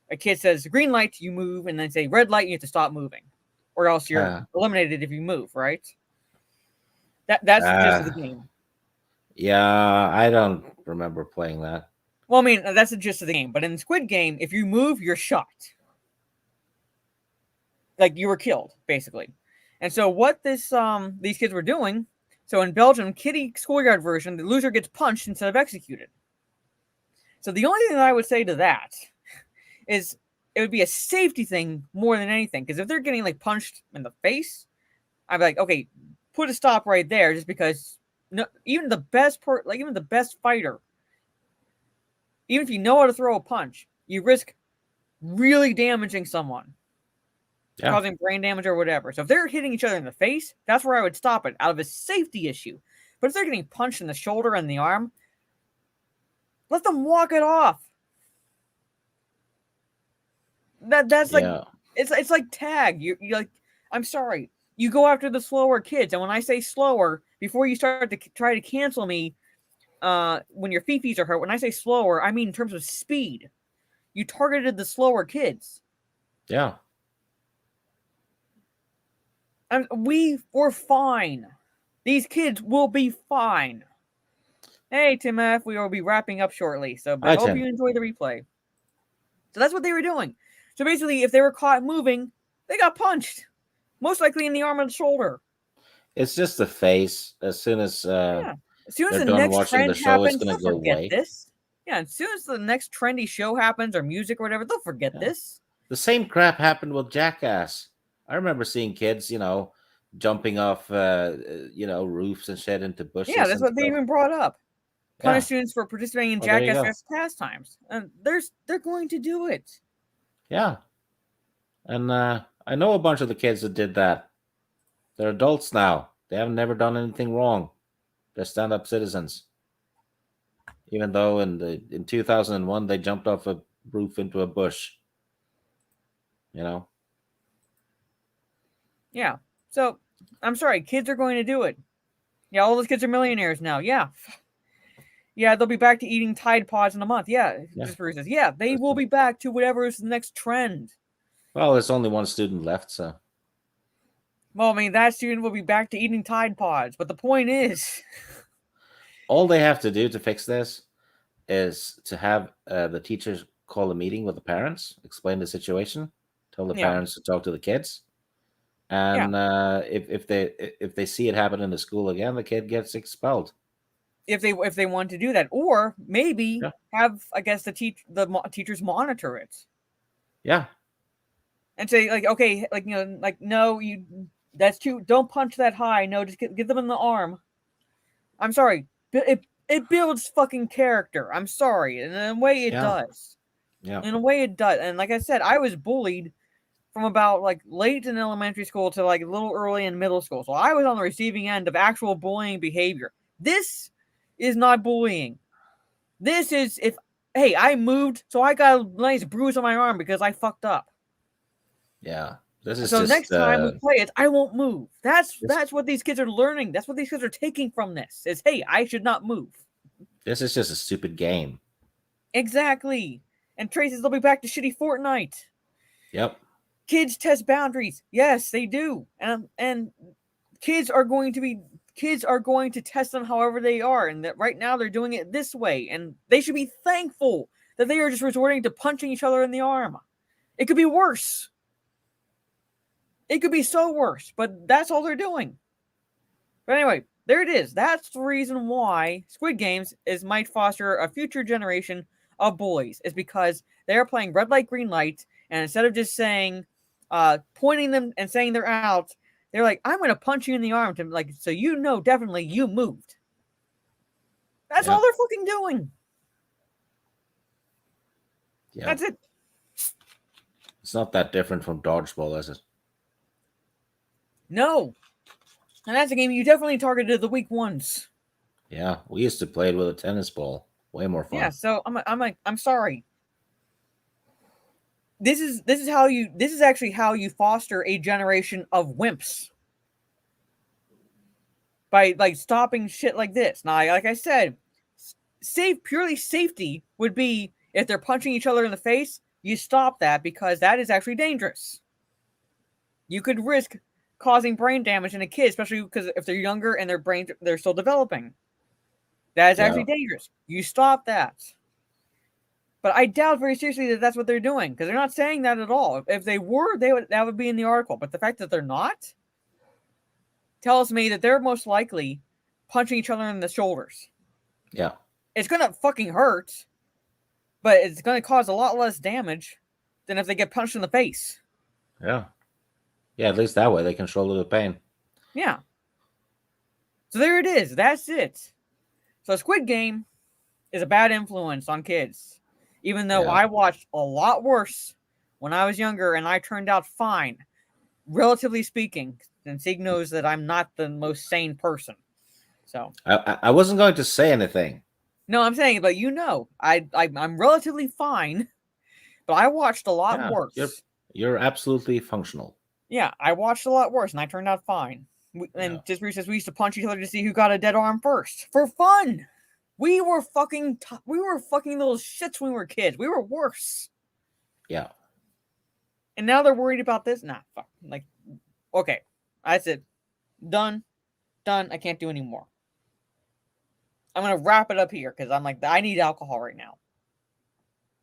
a kid says green light, you move, and then say red light, you have to stop moving, or else you're eliminated if you move, right? That's the gist of the game. Yeah, I don't remember playing that. Well, I mean, that's the gist of the game. But in the Squid Game, if you move, you're shot. Like, you were killed, basically. And so what these kids were doing, so in Belgium, kiddie schoolyard version, the loser gets punched instead of executed. So the only thing that I would say to that is it would be a safety thing more than anything. Because if they're getting, like, punched in the face, I'd be like, okay, put a stop right there, just because even the best fighter, even if you know how to throw a punch, you risk really damaging someone, causing brain damage or whatever. So if they're hitting each other in the face, that's where I would stop it out of a safety issue. But if they're getting punched in the shoulder and the arm, let them walk it off. That's like it's like tag. You like, I'm sorry. You go after the slower kids, and when I say slower, before you start to try to cancel me, when your fifis are hurt, when I say slower, I mean in terms of speed. You targeted the slower kids. Yeah. And we were fine. These kids will be fine. Hey, Tim F., we will be wrapping up shortly, so I hope you enjoy the replay. So that's what they were doing. So basically, if they were caught moving, they got punched. Most likely in the arm or the shoulder. It's just the face. As soon as As soon as they're the done next watching trend the show, happens, it's going to they'll go forget away. this. Yeah, as soon as the next trendy show happens or music or whatever, they'll forget this. The same crap happened with Jackass. I remember seeing kids, jumping off, roofs and shit into bushes. Yeah, that's what they even brought up. Punish students for participating in Jackass pastimes, and they're going to do it. Yeah, and I know a bunch of the kids that did that. They're adults now. They haven't never done anything wrong. They're stand-up citizens. Even though in 2001 they jumped off a roof into a bush. Yeah. So I'm sorry, kids are going to do it. Yeah, all those kids are millionaires now. Yeah. Yeah, they'll be back to eating Tide Pods in a month. Yeah. Says, yeah, they will be back to whatever is the next trend. Well, there's only one student left, so. Well, I mean, that student will be back to eating Tide Pods. But the point is, all they have to do to fix this is to have the teachers call a meeting with the parents, explain the situation, tell the parents to talk to the kids, and if they see it happen in the school again, the kid gets expelled. If they want to do that, or maybe have, I guess, the teachers monitor it. Yeah. And say, like, okay, like, no, that's too. Don't punch that high. No, just give them in the arm. I'm sorry. It builds fucking character. I'm sorry. In a way, it does. Yeah. In a way, it does. And like I said, I was bullied from about like late in elementary school to like a little early in middle school. So I was on the receiving end of actual bullying behavior. This is not bullying. This is hey, I moved, so I got a nice bruise on my arm because I fucked up. Yeah. This is so next time we play it, I won't move. That's what these kids are learning. That's what these kids are taking from this. Is, hey, I should not move. This is just a stupid game. Exactly. And Traces, they'll be back to shitty Fortnite. Yep. Kids test boundaries. Yes, they do. And kids are going to test them however they are. And that right now they're doing it this way. And they should be thankful that they are just resorting to punching each other in the arm. It could be worse. It could be so worse, but that's all they're doing. But anyway, there it is. That's the reason why Squid Games might foster a future generation of bullies, is because they're playing red light, green light, and instead of just saying, pointing them and saying they're out, they're like, I'm going to punch you in the arm to, like, so definitely you moved. That's all they're fucking doing. Yeah. That's it. It's not that different from dodgeball, is it? No. And that's a game you definitely targeted the weak ones. Yeah, we used to play it with a tennis ball. Way more fun. Yeah, so I'm sorry. This is actually how you foster a generation of wimps. By like stopping shit like this. Now, like I said, purely safety would be if they're punching each other in the face, you stop that because that is actually dangerous. You could risk causing brain damage in a kid, especially because if they're younger and they're still developing. That is actually dangerous. You stop that. But I doubt very seriously that that's what they're doing because they're not saying that at all. If they were, that would be in the article. But the fact that they're not tells me that they're most likely punching each other in the shoulders. Yeah. It's gonna fucking hurt, but it's gonna cause a lot less damage than if they get punched in the face. Yeah. Yeah, at least that way they can shoulder the pain. Yeah. So there it is. That's it. So Squid Game is a bad influence on kids. Even though I watched a lot worse when I was younger and I turned out fine, relatively speaking. And Sieg knows that I'm not the most sane person. So I wasn't going to say anything. No, I'm saying, but I'm relatively fine. But I watched a lot worse. You're absolutely functional. Yeah, I watched a lot worse, and I turned out fine. Just recently, we used to punch each other to see who got a dead arm first for fun. We were fucking little shits when we were kids. We were worse. Yeah. And now they're worried about this. Nah, fuck. Like, okay, that's it. Done. I can't do anymore. I'm gonna wrap it up here because I'm like, I need alcohol right now.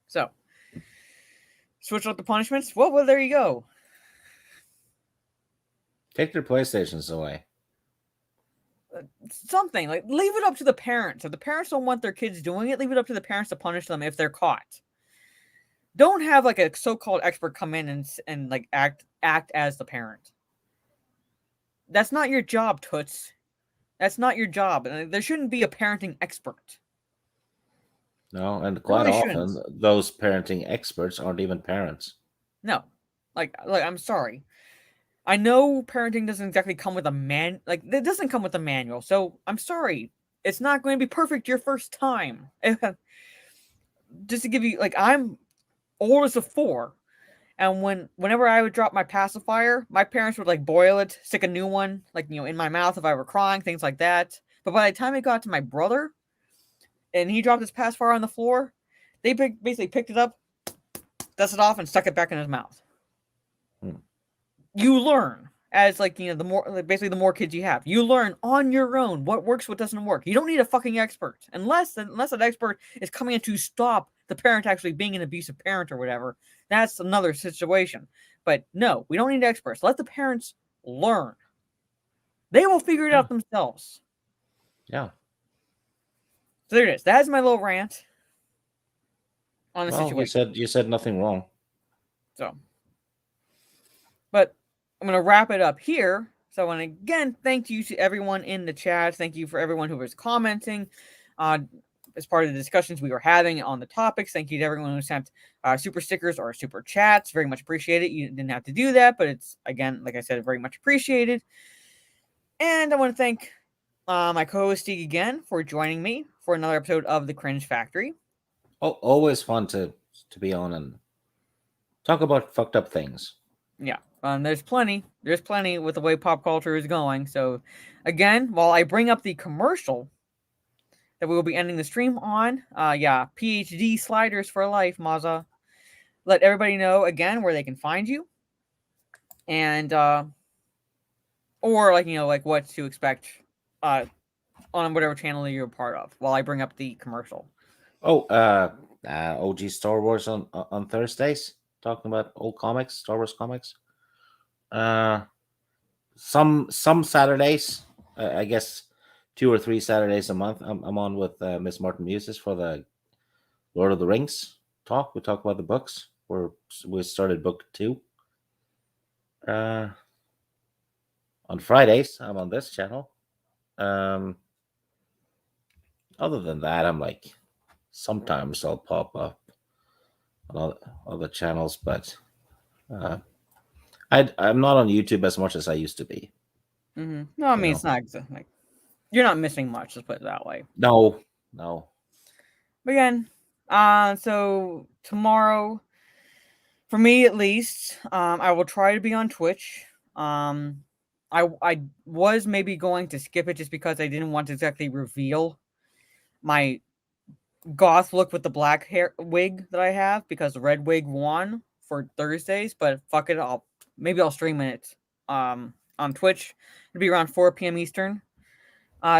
So, switch up the punishments. Well, there you go. Take their PlayStations away. Something like leave it up to the parents. If the parents don't want their kids doing it, leave it up to the parents to punish them if they're caught. Don't have like a so-called expert come in and like act as the parent. That's not your job, Toots. That's not your job. There shouldn't be a parenting expert. No, and quite often those parenting experts aren't even parents. No, like I'm sorry. I know parenting doesn't exactly come with it doesn't come with a manual. So I'm sorry, it's not going to be perfect your first time. Just to give you, like, I'm oldest of 4, and whenever I would drop my pacifier, my parents would like boil it, stick a new one, like in my mouth if I were crying, things like that. But by the time it got to my brother, and he dropped his pacifier on the floor, they basically picked it up, dusted it off, and stuck it back in his mouth. You learn as the more kids you have. You learn on your own what works, what doesn't work. You don't need a fucking expert unless an expert is coming in to stop the parent actually being an abusive parent or whatever. That's another situation. But no, we don't need experts. Let the parents learn. They will figure it out themselves. Yeah. So there it is. That's my little rant on the situation. You said nothing wrong. So, but I'm going to wrap it up here. So I want to again thank you to everyone in the chat. Thank you for everyone who was commenting as part of the discussions we were having on the topics. Thank you to everyone who sent super stickers or super chats. Very much appreciated. You didn't have to do that, but it's, again, like I said, very much appreciated. And I want to thank my co-host Steve again for joining me for another episode of the Cringe Factory. Oh, always fun to be on and talk about fucked up things. Yeah. There's plenty with the way pop culture is going. So, again, while I bring up the commercial that we will be ending the stream on, PhD Sliders for Life, Maza. Let everybody know again where they can find you, and or what to expect on whatever channel you're a part of. While I bring up the commercial. Oh, OG Star Wars on Thursdays, talking about old comics, Star Wars comics. Some Saturdays, I guess 2 or 3 Saturdays a month, I'm on with Miss Martin Muses for the Lord of the Rings talk. We talk about the books. We started book 2. On Fridays, I'm on this channel. other than that, I'm like, sometimes I'll pop up on other channels, but I'm not on YouTube as much as I used to be. Mm-hmm. No, I mean, know? it's not like you're not missing much. Let's put it that way. No. But again, so tomorrow, for me at least, I will try to be on Twitch. I was maybe going to skip it just because I didn't want to exactly reveal my goth look with the black hair wig that I have, because the red wig won for Thursdays. But fuck it, I'll stream it on Twitch. It'll be around 4 p.m. Eastern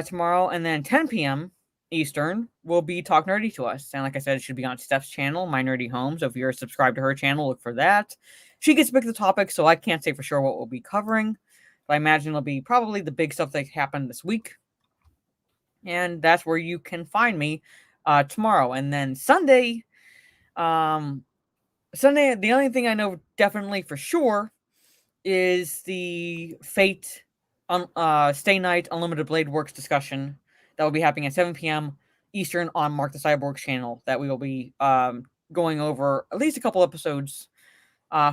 tomorrow, and then 10 p.m. Eastern will be Talk Nerdy to Us. And like I said, it should be on Steph's channel, My Nerdy Home. So if you're subscribed to her channel, look for that. She gets to pick the topic, so I can't say for sure what we'll be covering. But I imagine it'll be probably the big stuff that happened this week. And that's where you can find me tomorrow. And then Sunday, the only thing I know definitely for sure is the Fate Stay Night Unlimited Blade Works discussion that will be happening at 7 p.m. Eastern on Mark the Cyborg channel, that we will be going over at least a couple episodes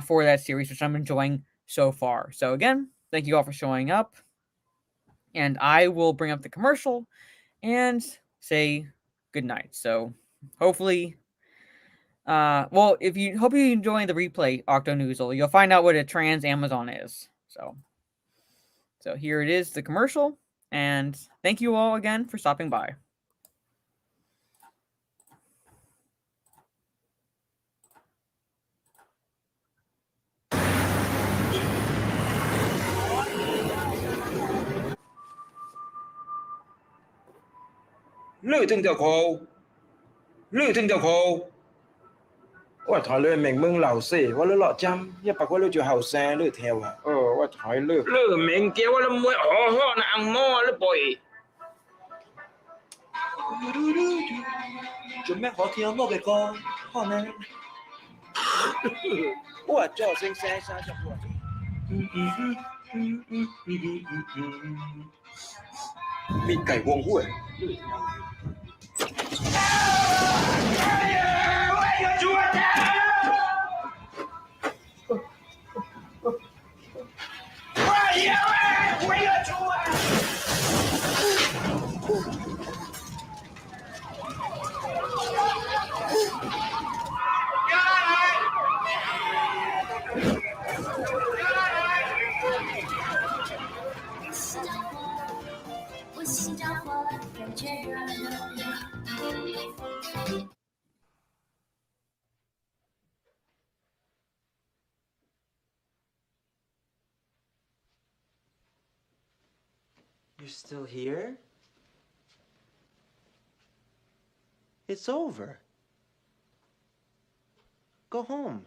for that series, which I'm enjoying so far. So again, thank you all for showing up, and I will bring up the commercial and say good night. So hopefully, if you hope you enjoy the replay, Octonoozle, you'll find out what a trans Amazon is. So here it is, the commercial, and thank you all again for stopping by. Lữ Thương Tiểu Khổ Lữ Thương Tiểu Khổ ว่าถอยเลยเหม่งมึงเหล่าสิว่าเลือดจำอย่าปากว่าเลือดจะเห่าแซ่เลือดแถวอ่ะว่าถอยเลือดเหม่งเกี้ยวว่าละมวยห่อนะอังหม้อหรือปล่อยจุดแม่ขอเที่ยวโมกไปก่อนห่อนะว่าเจ้าเซ็งแซ่ชาจับปวดมีไก่วงห้วยYou're still here? It's over. Go home.